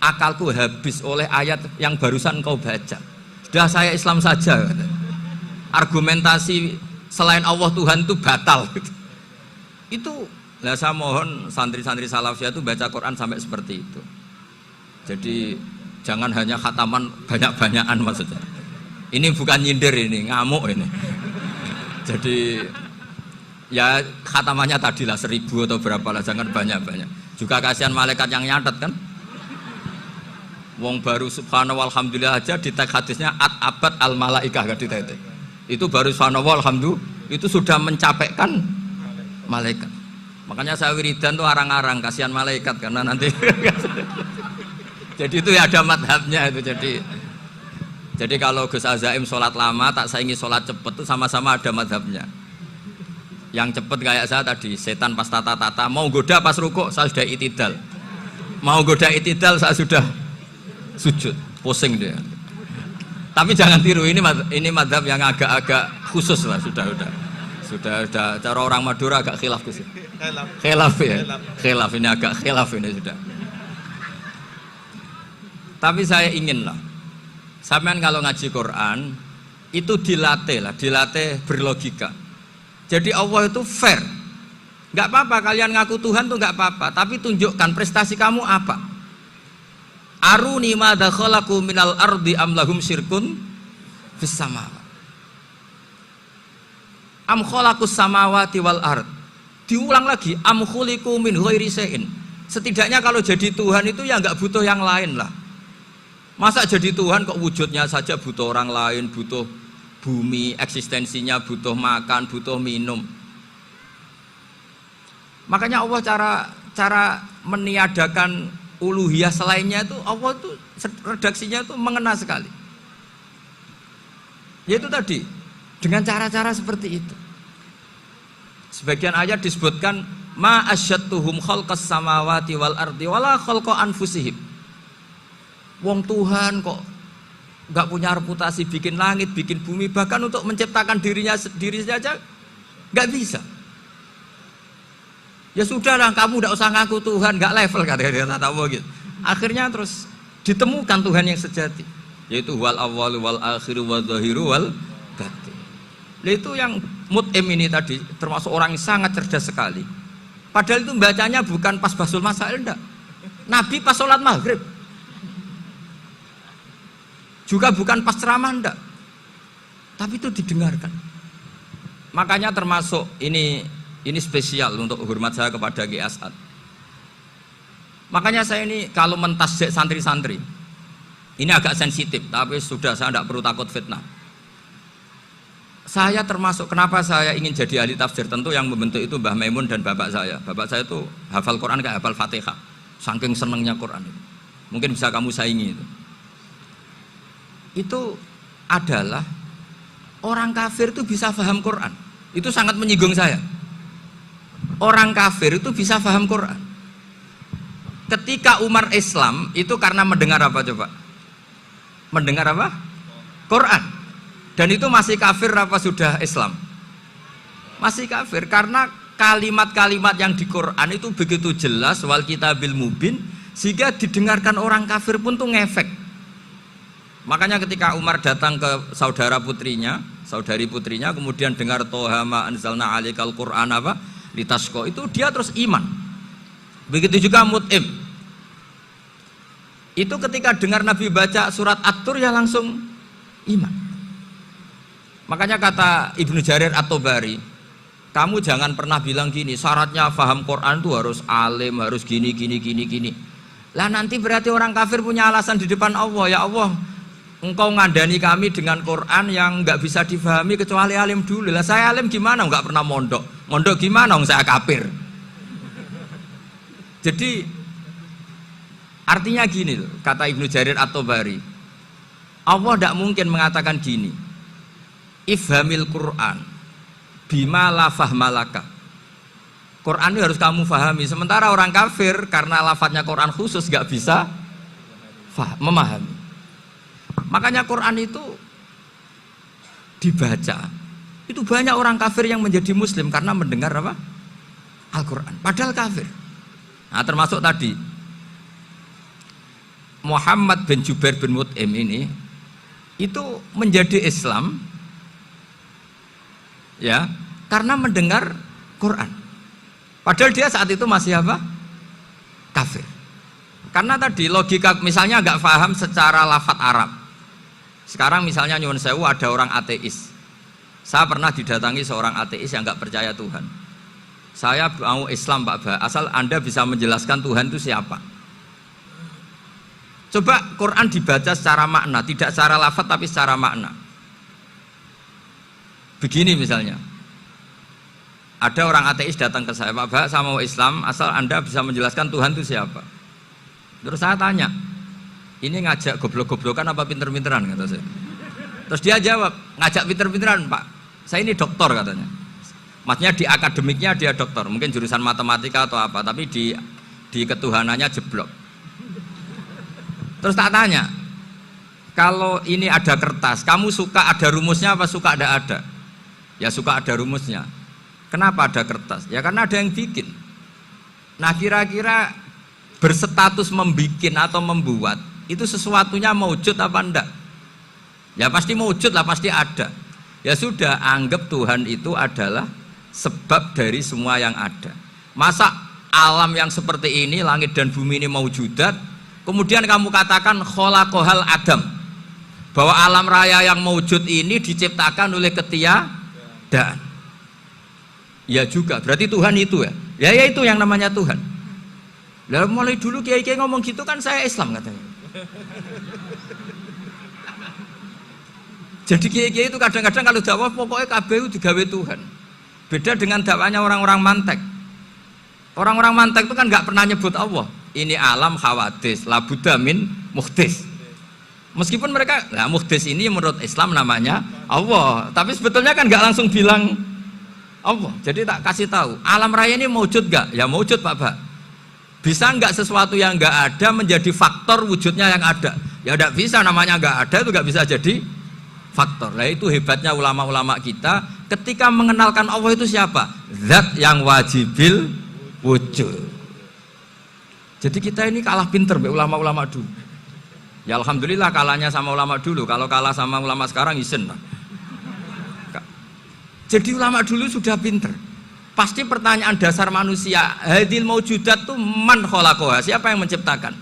akalku habis oleh ayat yang barusan kau baca. Sudah saya Islam saja. Argumentasi selain Allah Tuhan itu batal. Itu, nah saya mohon santri-santri salafiyah itu baca Quran sampai seperti itu. Jadi jangan hanya khataman banyak-banyakan maksudnya. Ini bukan nyindir, ini ngamuk ini. Jadi ya khatamannya tadilah 1000 atau berapa lah, jangan banyak-banyak. Juga kasihan malaikat yang nyatet kan. Wong baru subhanallah alhamdulillah aja di teks hadisnya abad al malaikah gak ditete. Itu baru subhanallah alhamdulillah itu sudah mencapaikan malaikat. Makanya saya wiridan tuh arang-arang kasihan malaikat karena nanti jadi itu ya ada madhabnya itu. Jadi kalau Gus Azaim sholat lama tak saingi sholat cepet itu sama-sama ada madhabnya. Yang cepet kayak saya tadi, setan pas tata-tata mau goda pas rukuk saya sudah itidal, mau goda itidal saya sudah sujud, pusing dia. Tapi jangan tiru, ini madhab yang agak-agak khusus lah, sudah cara orang Madura agak khilaf khusus. Khilaf ya, khilaf ini agak khilaf ini sudah. Tapi saya ingin lah, sampean kalau ngaji Quran itu dilatih berlogika. Jadi Allah itu fair, nggak apa-apa kalian ngaku Tuhan tuh nggak apa-apa, tapi tunjukkan prestasi kamu apa. Aruni ma dakhalaqu minal ardi am lahum syirkun fis samawati. Am khalaqus samawati wal ard. Diulang lagi, am khuliqu min ghairi syai'in. Setidaknya kalau jadi Tuhan itu ya nggak butuh yang lain lah. Masa jadi Tuhan kok wujudnya saja butuh orang lain, butuh bumi, eksistensinya butuh makan, butuh minum. Makanya Allah cara meniadakan uluhiyah selainnya itu Allah itu redaksinya itu mengena sekali. Yaitu tadi dengan cara-cara seperti itu. Sebagian ayat disebutkan ma asyattuhum khalqas samawati wal ardi wala khalqa anfusihim. Wong Tuhan kok nggak punya reputasi bikin langit, bikin bumi, bahkan untuk menciptakan diri saja nggak bisa. Ya sudahlah, kamu nggak usah ngaku Tuhan, nggak level kata gitu. Akhirnya terus ditemukan Tuhan yang sejati, yaitu wal awwalu wal akhiru wal zahiru wal batin. Itu yang mut'im ini tadi termasuk orang yang sangat cerdas sekali. Padahal itu bacanya bukan pas basul masail, enggak. Nabi pas sholat maghrib. Juga bukan pas ceramah, enggak. Tapi itu didengarkan. Makanya termasuk ini spesial untuk hormat saya kepada Ki As'ad. Makanya saya ini kalau mentasjik santri-santri, ini agak sensitif, tapi sudah saya tidak perlu takut fitnah. Saya termasuk, kenapa saya ingin jadi ahli tafsir, tentu yang membentuk itu Mbah Maimun dan bapak saya. Bapak saya itu hafal Quran kayak hafal Fatihah, saking senengnya Quran itu. Mungkin bisa kamu saingi itu. Itu adalah orang kafir itu bisa paham Quran. Itu sangat menyinggung saya. Orang kafir itu bisa paham Quran. Ketika Umar Islam itu karena mendengar apa coba? Mendengar apa? Quran. Dan itu masih kafir apa sudah Islam? Masih kafir karena kalimat-kalimat yang di Quran itu begitu jelas wal kitabil mubin sehingga didengarkan orang kafir pun tuh ngefek. Makanya ketika Umar datang ke saudari putrinya, kemudian dengar Toha ma anzalna alaikal Qur'an apa litasqa, itu dia terus iman. Begitu juga Mut'im. Itu ketika dengar Nabi baca surat At-Tur ya langsung iman. Makanya kata Ibnu Jarir At-Tabari, kamu jangan pernah bilang gini, syaratnya paham Quran itu harus alim, harus gini. Lah nanti berarti orang kafir punya alasan di depan Allah, ya Allah, engkau ngandani kami dengan Quran yang nggak bisa difahami kecuali alim dulu. Lah saya alim gimana? Nggak pernah mondok gimana? Saya kafir. Jadi artinya gini loh, kata Ibnu Jarir At-Tabari, Allah tidak mungkin mengatakan gini, ifhamil Quran bima la fahmalaka. Quran itu harus kamu fahami. Sementara orang kafir karena lafadznya Quran khusus gak bisa memahami. Makanya Quran itu dibaca. Itu banyak orang kafir yang menjadi muslim karena mendengar apa? Al-Quran. Padahal kafir. Nah, termasuk tadi Muhammad bin Jubair bin Mut'im ini itu menjadi Islam ya karena mendengar Quran. Padahal dia saat itu masih apa? Kafir. Karena tadi logika misalnya nggak paham secara lafadz Arab. Sekarang misalnya nyuwun sewu ada orang ateis. Saya pernah didatangi seorang ateis yang nggak percaya Tuhan. Saya mau Islam Pak Ba, asal Anda bisa menjelaskan Tuhan itu siapa. Coba Quran dibaca secara makna, tidak secara lafadz tapi secara makna. Begini misalnya, ada orang ateis datang ke saya, Pak Ba, saya mau Islam, asal Anda bisa menjelaskan Tuhan itu siapa. Terus saya tanya, ini ngajak goblok-goblokan apa pinter-pinteran, kata saya. Terus dia jawab, ngajak pinter-pinteran Pak, saya ini doktor katanya. Maksudnya di akademiknya dia doktor, mungkin jurusan matematika atau apa, tapi di ketuhanannya jeblok. Terus tak tanya, kalau ini ada kertas, kamu suka ada rumusnya apa suka ada? Ya suka ada rumusnya. Kenapa ada kertas? Ya karena ada yang bikin. Nah kira-kira berstatus membikin atau membuat itu sesuatunya maujud apa enggak? Ya pasti maujud lah, pasti ada. Ya sudah, anggap Tuhan itu adalah sebab dari semua yang ada. Masa alam yang seperti ini, langit dan bumi ini maujudat, kemudian kamu katakan kholaqohal adam, bahwa alam raya yang maujud ini diciptakan oleh ketiadaan. Ya juga, berarti Tuhan itu ya. Ya itu yang namanya Tuhan. Lalu mulai dulu kiai-kiai ngomong gitu kan saya Islam katanya. Jadi kiai-kiai itu kadang-kadang kalau dakwah pokoknya KBU digawe Tuhan. Beda dengan dakwahnya orang-orang mantek. Orang-orang mantek itu kan nggak pernah nyebut Allah. Ini alam khawadis, la budda min muhdis. Meskipun mereka, nah muhdis ini menurut Islam namanya Allah, tapi sebetulnya kan nggak langsung bilang Allah. Jadi tak kasih tahu, alam raya ini maujud nggak? Ya maujud Pak Ba. Bisa nggak sesuatu yang nggak ada menjadi faktor wujudnya yang ada? Ya nggak bisa, namanya nggak ada itu nggak bisa jadi faktor. Nah itu hebatnya ulama-ulama kita ketika mengenalkan Allah itu siapa? Zat yang wajibil wujud. Jadi kita ini kalah pinter ulama-ulama dulu. Ya alhamdulillah kalahnya sama ulama dulu. Kalau kalah sama ulama sekarang isen lah. Jadi ulama dulu sudah pinter. Pasti pertanyaan dasar manusia, hadil maujudat itu man kholaqoha, siapa yang menciptakan?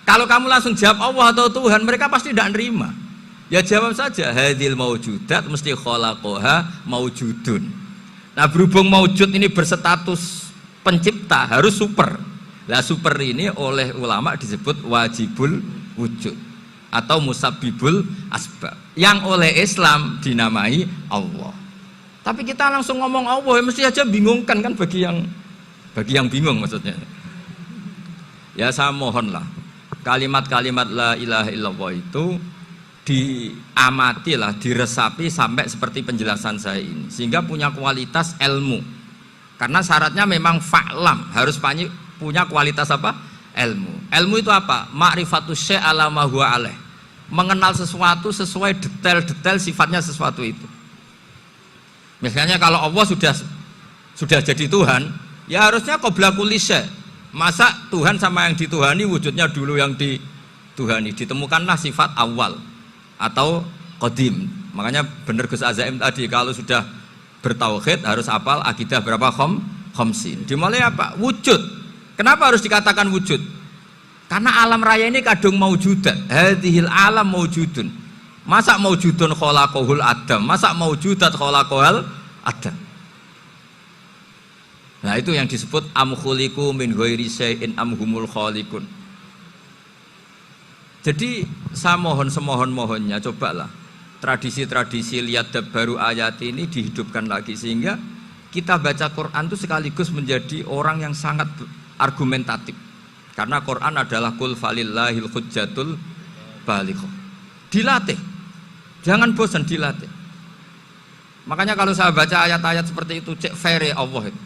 Kalau kamu langsung jawab Allah atau Tuhan, mereka pasti tidak nerima. Ya jawab saja, hadil maujudat mesti kholaqoha maujudun. Nah berhubung maujud ini berstatus pencipta, harus super. Nah super ini oleh ulama disebut wajibul wujud atau musabbibul asbab, yang oleh Islam dinamai Allah. Tapi kita langsung ngomong Allah, mesti aja bingungkan kan bagi yang bingung maksudnya. Ya saya mohonlah kalimat-kalimat la ilaha illallah itu diamatilah, diresapi sampai seperti penjelasan saya ini, sehingga punya kualitas ilmu. Karena syaratnya memang fa'lam, harus punya kualitas apa? Ilmu. Ilmu itu apa? Ma'rifatus syai' ala ma huwa alaih. Mengenal sesuatu sesuai detail-detail sifatnya sesuatu itu. Misalnya kalau Allah sudah jadi Tuhan, ya harusnya qabla kulli syai'. Masa Tuhan sama yang dituhani wujudnya dulu yang dituhani? Ditemukanlah sifat awal atau qadim. Makanya benar Gus Azaim tadi, kalau sudah bertauhid harus hafal akidah berapa khamsin. Dimulai apa? Wujud. Kenapa harus dikatakan wujud? Karena alam raya ini kadung maujudat. Hadhil alam maujudun. Masa maujudun kholaqohul adam? Masa maujudat kholaqohal adam? Nah itu yang disebut am khuliqu min ghairi syai'in am humul khaliqun. Jadi saya mohon semohon-mohonnya, cobalah tradisi-tradisi lihat baru ayat ini dihidupkan lagi, sehingga kita baca Quran itu sekaligus menjadi orang yang sangat argumentatif. Karena Quran adalah qul falillahil hujjatul balighah. Dilatih. Jangan bosan dilatih. Makanya kalau saya baca ayat-ayat seperti itu, cek fair ya Allah itu.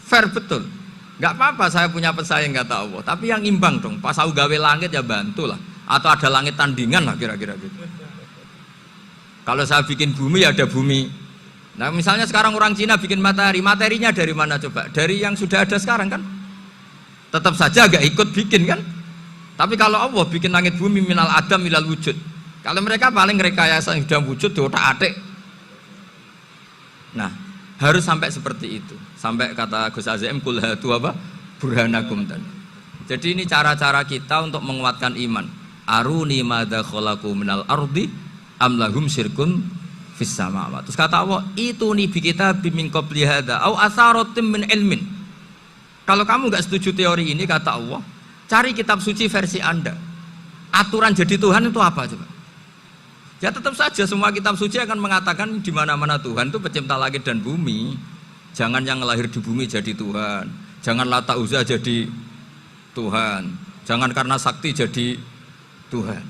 Fair betul. Nggak apa-apa saya punya pesaing kata Allah, tapi yang imbang dong. Pas aku gawe langit ya bantulah. Atau ada langit tandingan lah kira-kira gitu. Kalau saya bikin bumi ya ada bumi. Nah misalnya sekarang orang Cina bikin matahari, materinya dari mana coba? Dari yang sudah ada sekarang kan? Tetap saja agak ikut bikin kan? Tapi kalau Allah bikin langit bumi minal adam minal wujud. Kalau mereka paling rekayasa yang sudah wujud di otak-atik. Nah, harus sampai seperti itu. Sampai kata Gus Azim kul hatu apa? Burhanakum tadi. Jadi ini cara-cara kita untuk menguatkan iman. Aruni madza khalaqu minal ardi am lahum syirkun fis samawati. Terus kata Allah, itu nih bi kitabim min qabli hadza au atharatim min ilmin. Kalau kamu enggak setuju teori ini kata Allah, cari kitab suci versi Anda. Aturan jadi Tuhan itu apa coba? Ya tetap saja semua kitab suci akan mengatakan di mana-mana Tuhan itu pencipta langit dan bumi. Jangan yang lahir di bumi jadi Tuhan. Jangan Lata Uzza jadi Tuhan. Jangan karena sakti jadi Tuhan.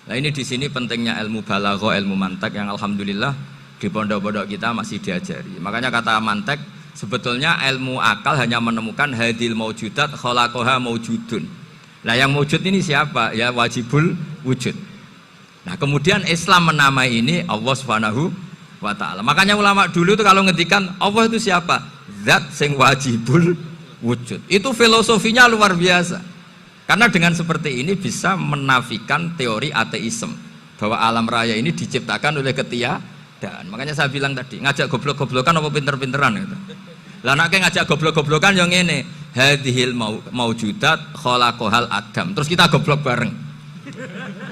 Nah ini di sini pentingnya ilmu balaghah, ilmu mantek yang alhamdulillah di pondok-pondok kita masih diajari. Makanya kata mantek sebetulnya ilmu akal hanya menemukan hadil maujudat khalaqaha maujudun. Nah yang maujud ini siapa? Ya wajibul wujud. Nah kemudian Islam menamai ini Allah Subhanahu wa ta'ala. Makanya ulama dulu itu kalau ngendikan Allah itu siapa? Zat sing wajibul wujud. Itu filosofinya luar biasa. Karena dengan seperti ini bisa menafikan teori ateisme bahwa alam raya ini diciptakan oleh ketiadaan. Makanya saya bilang tadi, ngajak goblok-goblokan apa pinter-pinteran gitu. Lah nek ngajak goblok-goblokan yang ngene, hadhil maujudat khalaqahal adam. Terus kita goblok bareng.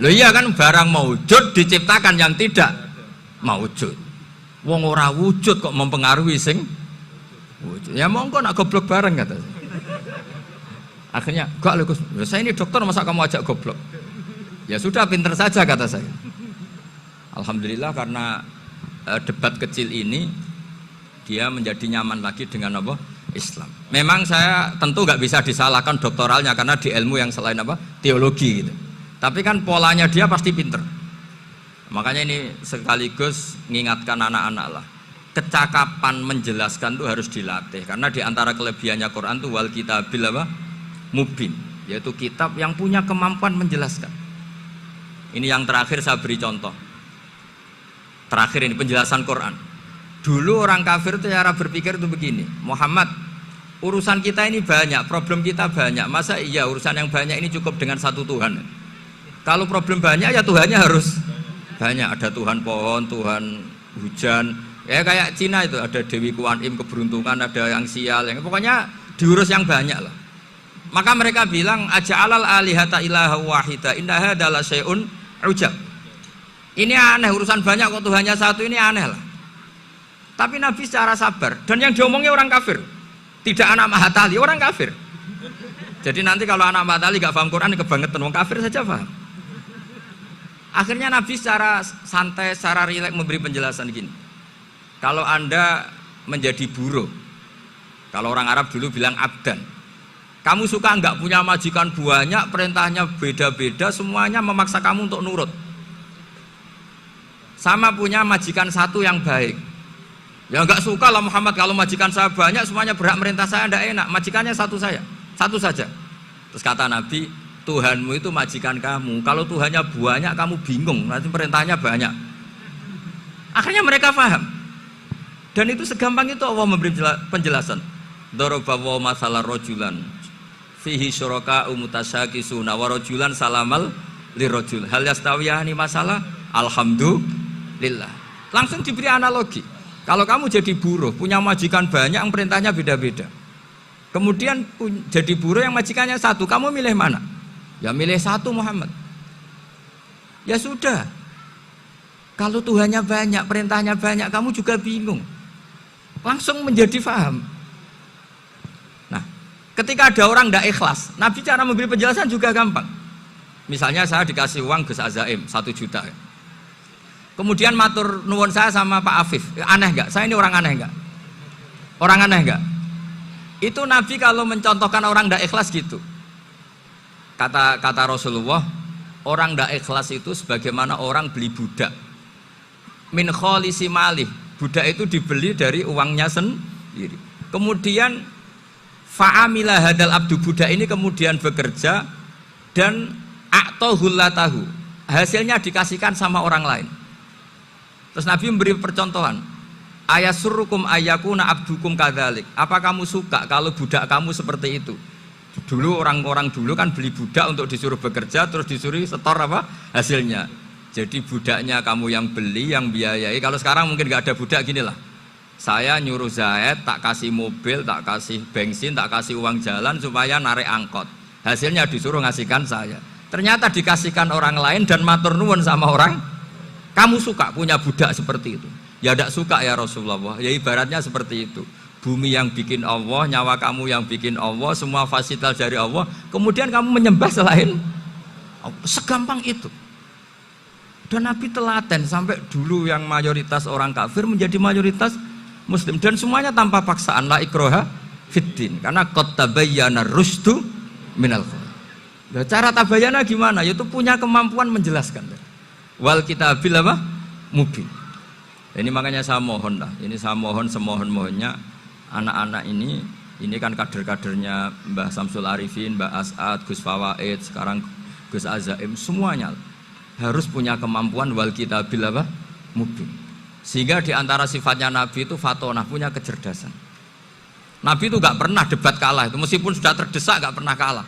Loh iya kan barang maujud diciptakan yang tidak maujud. Wong ora wujud kok mempengaruhi sing wujud. Ya monggo nak goblok bareng kata. Akhirnya, enggak lho Gus, saya ini dokter masa kamu ajak goblok? Ya sudah pinter saja kata saya. Alhamdulillah karena debat kecil ini dia menjadi nyaman lagi dengan apa? Islam. Memang saya tentu nggak bisa disalahkan doktoralnya karena di ilmu yang selain apa? Teologi gitu. Tapi kan polanya dia pasti pinter. Makanya ini sekaligus mengingatkan anak-anak lah. Kecakapan menjelaskan itu harus dilatih karena di antara kelebihannya Quran itu wal kitabil apa? Mubin, yaitu kitab yang punya kemampuan menjelaskan. Ini yang terakhir saya beri contoh. Terakhir ini penjelasan Quran. Dulu orang kafir itu cara berpikir itu begini, Muhammad, urusan kita ini banyak, problem kita banyak. Masa iya urusan yang banyak ini cukup dengan satu Tuhan? Kalau problem banyak ya Tuhannya harus banyak. Ada Tuhan pohon, Tuhan hujan. Ya kayak Cina itu ada Dewi Kuan Im keberuntungan, ada yang sial, yang pokoknya diurus yang banyak lah. Maka mereka bilang aja'alal alihata ilaha wahida inna hadza la syai'un ujab. Ini aneh, urusan banyak kok Tuhannya satu, ini aneh lah. Tapi Nabi secara sabar, dan yang diomongnya orang kafir, tidak anak Mahatali, orang kafir. Jadi nanti kalau anak Mahatali gak paham Quran kebangetan, orang kafir saja paham. Akhirnya Nabi secara santai, secara rileks memberi penjelasan gini. Kalau Anda menjadi buruh, kalau orang Arab dulu bilang abdan. Kamu suka enggak punya majikan banyak, perintahnya beda-beda, semuanya memaksa kamu untuk nurut. Sama punya majikan satu yang baik. Ya enggak suka lah Muhammad kalau majikan saya banyak, semuanya berhak merintah saya, enggak enak. Majikannya satu saja. Terus kata Nabi, Tuhanmu itu majikan kamu. Kalau Tuhannya banyak, kamu bingung, nanti perintahnya banyak. Akhirnya mereka paham. Dan itu segampang itu Allah memberi penjelasan. Daraba wa masalah rojulan fihi syuraka umutasyakisuna wa rajulan salamal lirajul hal yastawiyani masalah alhamdulillah. Langsung diberi analogi. Kalau kamu jadi buruh punya majikan banyak yang perintahnya beda-beda, kemudian jadi buruh yang majikannya satu, kamu milih mana? Ya milih satu Muhammad. Ya sudah, kalau Tuhannya banyak perintahnya banyak kamu juga bingung, langsung menjadi paham. Ketika ada orang tidak ikhlas, Nabi cara memberi penjelasan juga gampang. Misalnya saya dikasih uang Gus Azaim 1 juta. Kemudian matur nuwun saya sama Pak Afif, aneh enggak? Saya ini orang aneh enggak? Orang aneh enggak? Itu Nabi kalau mencontohkan orang tidak ikhlas gitu. Kata Rasulullah, orang tidak ikhlas itu sebagaimana orang beli budak. Min kholisi malih, Budak itu dibeli dari uangnya sendiri. Kemudian fa'amila hadal abdu, budak ini kemudian bekerja dan a'tohullatahu, hasilnya dikasihkan sama orang lain. Terus Nabi memberi percontohan, ayasurrukum ayyakuna abdukum kadzalik. Apa kamu suka kalau budak kamu seperti itu? Dulu orang-orang dulu kan beli budak untuk disuruh bekerja, terus disuruh setor apa hasilnya. Jadi budaknya kamu yang beli, yang biayai. Kalau sekarang mungkin nggak ada budak, gini lah, saya nyuruh Zaid, tak kasih mobil, tak kasih bensin, tak kasih uang jalan supaya narik angkot. Hasilnya disuruh ngasihkan saya. Ternyata dikasihkan orang lain dan matur nuwun sama orang. Kamu suka punya budak seperti itu? Ya tidak suka ya Rasulullah. Ya ibaratnya seperti itu. Bumi yang bikin Allah, nyawa kamu yang bikin Allah, semua fasilitas dari Allah. Kemudian kamu menyembah selain Allah. Segampang itu. Dan Nabi telaten sampai dulu yang mayoritas orang kafir menjadi mayoritas Muslim, dan semuanya tanpa paksaan, la ikroha fiddin, karena qad tabayyana rusdu minal ghayy. Nah, cara tabayana gimana? Yaitu punya kemampuan menjelaskan. Wal kitabil apa? Mubin. Ini makanya saya mohon lah, ini saya mohon semohon-mohonnya anak-anak ini kan kader-kadernya Mbah Samsul Arifin, Mbah As'ad, Gus Fawaid, sekarang Gus Azaim, semuanya harus punya kemampuan wal kitabil apa? Mubin. Sehingga diantara sifatnya Nabi itu fatonah, punya kecerdasan. Nabi itu gak pernah debat kalah, itu meskipun sudah terdesak gak pernah kalah.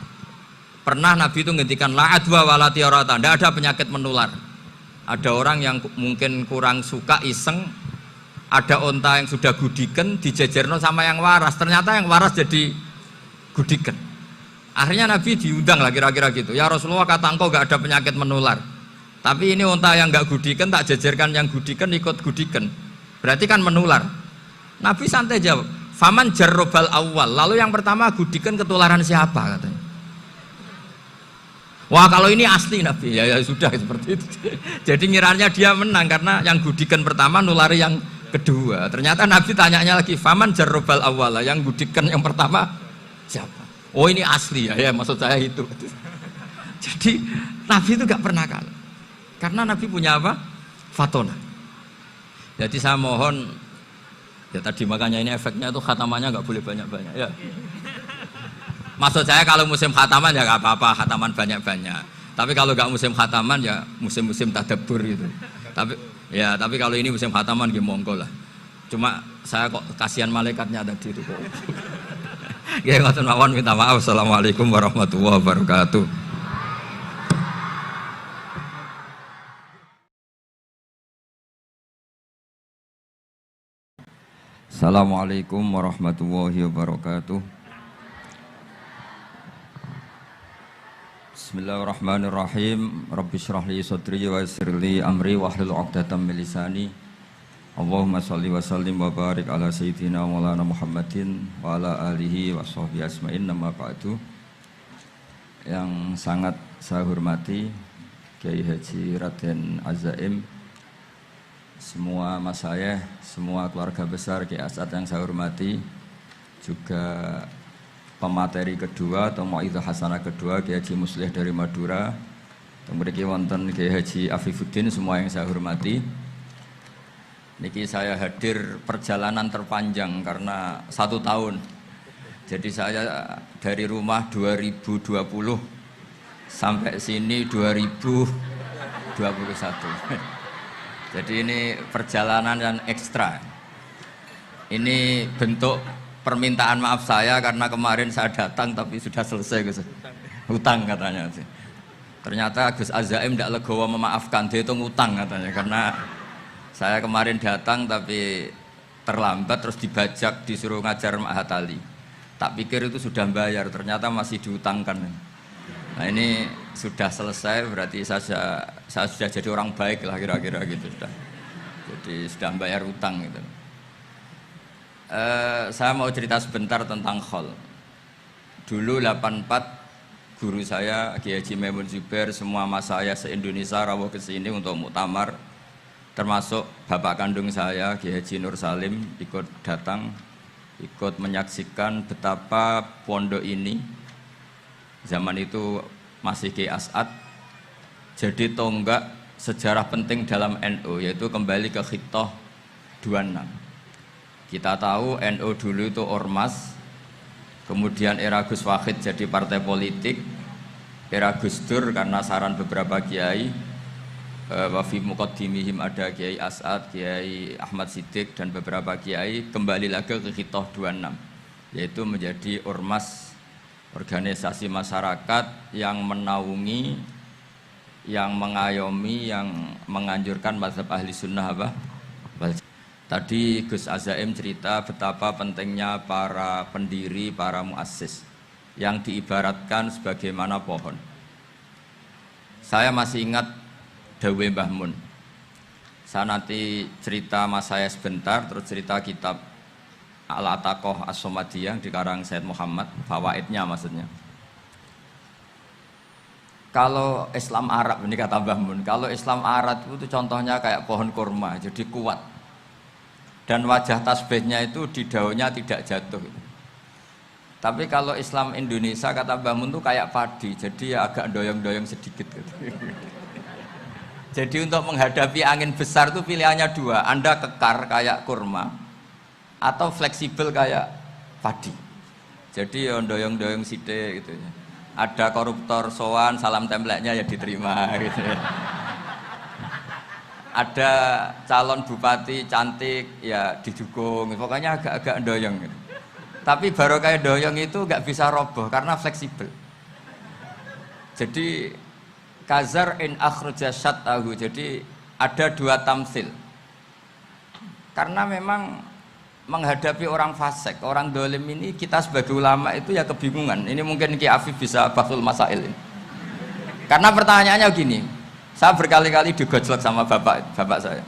Pernah Nabi itu ngendikan la adwa wala tiarata, tidak ada penyakit menular. Ada orang yang mungkin kurang suka iseng, ada onta yang sudah gudiken dijejerno sama yang waras, ternyata yang waras jadi gudiken. Akhirnya Nabi diundang lah kira-kira gitu, ya Rasulullah, kata engkau gak ada penyakit menular, tapi ini onta yang gak gudiken tak jejerkan yang gudiken ikut gudiken, berarti kan menular. Nabi santai jawab, faman jarrobal awal, lalu yang pertama gudiken ketularan siapa katanya. Wah kalau ini asli Nabi, ya sudah seperti itu. Jadi ngiranya dia menang karena yang gudikan pertama nulari yang kedua. Ternyata Nabi tanyanya lagi, faman jarrobal awala, yang gudikan yang pertama siapa? Oh ini asli ya, maksud saya itu. Jadi Nabi itu gak pernah kalah, karena Nabi punya apa? Fatona. Jadi saya mohon, ya tadi makanya ini efeknya itu khatamannya gak boleh banyak-banyak ya. Maksud saya kalau musim khataman ya gak apa-apa, khataman banyak-banyak. Tapi kalau gak musim khataman ya musim-musim tadabbur gitu. Tapi kalau ini musim khataman gimana monggo lah. Cuma saya kok kasihan malaikatnya tadi itu kok. Ya ngoten mawon, minta maaf. Assalamualaikum warahmatullahi wabarakatuh. Assalamualaikum warahmatullahi wabarakatuh. Bismillahirrahmanirrahim. Rabbi shrah li sadri wa yassir li amri wahlul 'uqdatam min lisani. Allahumma shalli wa sallim wa barik ala sayyidina Maulana Muhammadin wa ala alihi wa sahbihi asma'in, nama ba'du. Yang sangat saya hormati Kiai Haji Raden Azaim, semua masayikh, semua keluarga besar Kiai As'ad yang saya hormati, juga pemateri kedua atau Mau'izah Hasanah kedua Kiai Haji Muslih dari Madura, kemudian wonten Kiai Haji Afifuddin, semua yang saya hormati. Niki saya hadir perjalanan terpanjang karena 1 tahun. Jadi saya dari rumah 2020 sampai sini 2021. Jadi ini perjalanan yang ekstra. Ini bentuk permintaan maaf saya karena kemarin saya datang tapi sudah selesai Gus. Hutang katanya sih. Ternyata Gus Azaim tidak legowo memaafkan, dia itu ngutang katanya, karena saya kemarin datang tapi terlambat terus dibajak disuruh ngajar Ma'had Ali. Tak pikir itu sudah bayar, ternyata masih diutangkan. Nah ini sudah selesai, berarti saya sudah jadi orang baik lah kira-kira gitu sudah. Jadi sudah bayar utang gitu. Saya mau cerita sebentar tentang khol. Dulu 84 guru saya Kiai Haji Maimun Zubair, semua mas saya se-Indonesia rawuh ke sini untuk muktamar, termasuk bapak kandung saya Kiai Haji Nur Salim ikut datang, ikut menyaksikan betapa pondok ini zaman itu masih Kiai As'ad jadi tonggak sejarah penting dalam NU, yaitu kembali ke khitoh 26. Kita tahu NU dulu itu ormas, kemudian era Gus Wahid jadi partai politik, era Gus Dur karena saran beberapa kiai, wafi muqaddimihim ada Kiai As'ad, Kiai Ahmad Siddiq dan beberapa kiai kembali lagi ke Khitoh 26, yaitu menjadi ormas, organisasi masyarakat yang menaungi, yang mengayomi, yang menganjurkan mazhab ahli sunnah apa? Tadi Gus Azaim cerita betapa pentingnya para pendiri, para muassis yang diibaratkan sebagaimana pohon. Saya masih ingat Dawe Mbah Mun. Saya nanti cerita mas saya sebentar, terus cerita kitab Al-Ataqoh As-Somadiyah dikarang Said Muhammad, fawaidnya maksudnya. Kalau Islam Arab, ini kata Mbah Mun, kalau Islam Arab itu contohnya kayak pohon kurma, jadi kuat. Dan wajah tasbihnya itu di daunnya tidak jatuh. Tapi kalau Islam Indonesia kata Mbah Mun itu kayak padi, jadi ya agak doyong-doyong sedikit gitu. Jadi untuk menghadapi angin besar itu pilihannya dua, Anda kekar kayak kurma atau fleksibel kayak padi. Jadi ya doyong-doyong sithik gitu ya. Ada koruptor sowan, salam templeknya ya diterima gitu ya. Ada calon bupati cantik ya didukung, pokoknya agak-agak doyong gitu. Tapi baru kayak doyong itu nggak bisa roboh karena fleksibel. Jadi kazar in akhraja syatahu, jadi ada dua tamsil. Karena memang menghadapi orang fasik, orang dolim ini kita sebagai ulama itu ya kebingungan. Ini mungkin Ki Afif bisa bahsul masail ini. Karena pertanyaannya gini, saya berkali-kali digojlok sama bapak saya.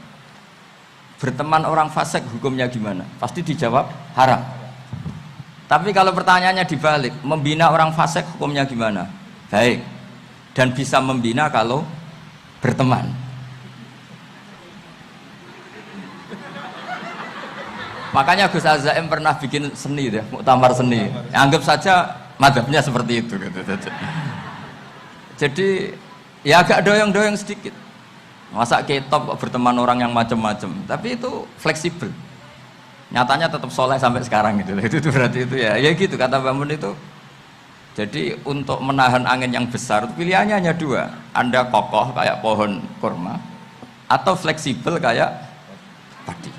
Berteman orang fasik hukumnya gimana? Pasti dijawab haram. Tapi kalau pertanyaannya dibalik, membina orang fasik hukumnya gimana? Baik. Dan bisa membina kalau berteman. Makanya Gus Azaim pernah bikin seni deh, muktamar seni. Anggap saja madhabnya seperti itu gitu. Jadi ya agak doyong-doyong sedikit. Masa ketop berteman orang yang macam-macam, tapi itu fleksibel. Nyatanya tetap soleh sampai sekarang gitu. Itu berarti itu ya gitu kata Bamun itu. Jadi untuk menahan angin yang besar pilihannya hanya dua, Anda kokoh kayak pohon kurma atau fleksibel kayak padi.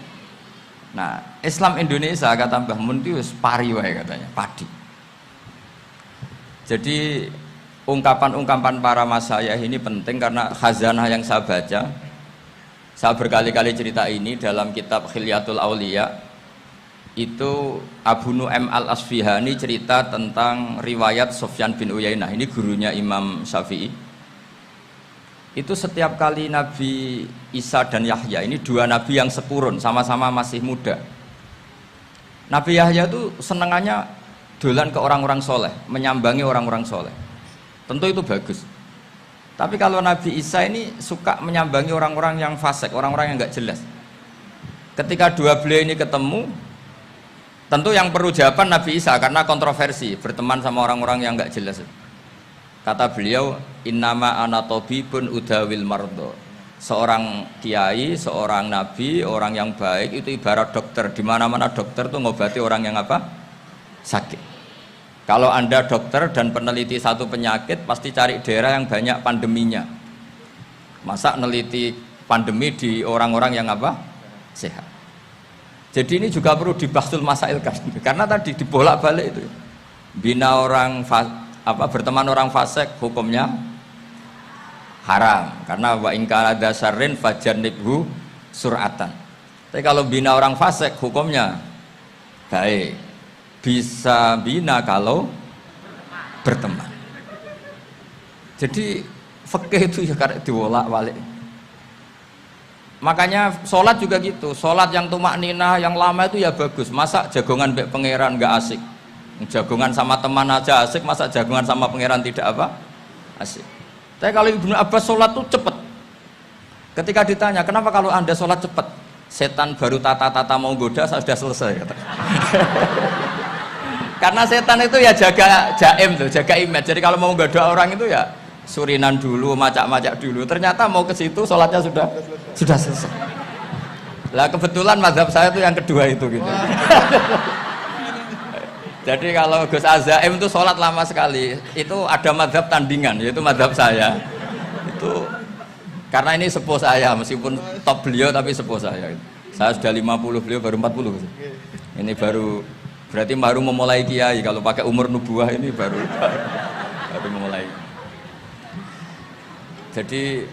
Nah, Islam Indonesia kata Mbah Mun itu pari wae katanya, padi. Jadi ungkapan-ungkapan para masyayikh ini penting karena khazanah yang saya baca. Saya berkali-kali cerita ini dalam kitab Khilyatul Auliya. Itu Abu Nu'aim Al-Asfihani cerita tentang riwayat Sufyan bin Uyainah, ini gurunya Imam Syafi'i. Itu setiap kali Nabi Isa dan Yahya, ini dua nabi yang sekurun, sama-sama masih muda. Nabi Yahya itu senengannya dolan ke orang-orang soleh, menyambangi orang-orang soleh. Tentu itu bagus. Tapi kalau Nabi Isa ini suka menyambangi orang-orang yang fasik, orang-orang yang nggak jelas. Ketika dua beliau ini ketemu, tentu yang perlu jawaban Nabi Isa karena kontroversi berteman sama orang-orang yang nggak jelas. Kata beliau, innama ana tabibun udawil mardo. Seorang kiai, seorang nabi, orang yang baik itu ibarat dokter. Di mana-mana dokter tuh ngobati orang yang apa? Sakit. Kalau Anda dokter dan peneliti satu penyakit, pasti cari daerah yang banyak pandeminya. Masa neliti pandemi di orang-orang yang apa? Sehat. Jadi ini juga perlu dibahsul masailkan karena tadi dibolak-balik itu. Bina orang berteman orang fasik hukumnya haram karena wa in kana dasarin fajannibhu sur'atan. Tapi kalau bina orang fasik hukumnya baik. Bisa bina kalau berteman. Jadi fikih itu ya karena dibolak-balik. Makanya sholat juga gitu, sholat yang tumak ninah yang lama itu ya bagus. Masa jagongan mbek pangeran nggak asik, jagongan sama teman aja asik, masa jagongan sama pangeran tidak apa asik. Tapi kalau Ibnu Abbas sholat tuh cepet. Ketika ditanya kenapa kalau Anda sholat cepet, setan baru tata-tata mau goda sudah selesai kata. Karena setan itu ya jaga jaim tuh, jaga image. Jadi kalau mau goda orang itu ya surinan dulu, macak-macak dulu. Ternyata mau ke situ sholatnya sudah selesai. Lah kebetulan mazhab saya itu yang kedua itu gitu. Jadi kalau Gus Azaim itu sholat lama sekali, itu ada mazhab tandingan, yaitu mazhab saya. Itu karena ini sepuh saya, meskipun top beliau tapi sepuh saya. Saya sudah 50, beliau baru 40. Ini berarti baru memulai kiai. Kalau pakai umur nubuah ini baru memulai. Jadi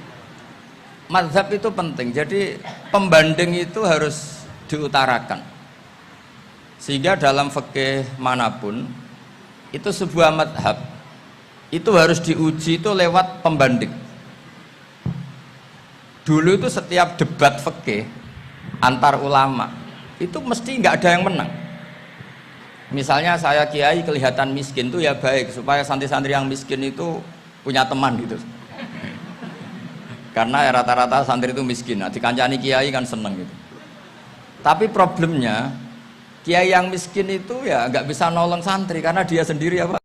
mazhab itu penting. Jadi pembanding itu harus diutarakan. Sehingga dalam fikih manapun itu sebuah mazhab itu harus diuji itu lewat pembanding. Dulu itu setiap debat fikih antar ulama itu mesti nggak ada yang menang. Misalnya saya kiai kelihatan miskin tuh ya baik supaya santri-santri yang miskin itu punya teman gitu. Karena ya rata-rata santri itu miskin. Nah, dikancani kiai kan seneng gitu. Tapi problemnya kiai yang miskin itu ya nggak bisa nolong santri karena dia sendiri apa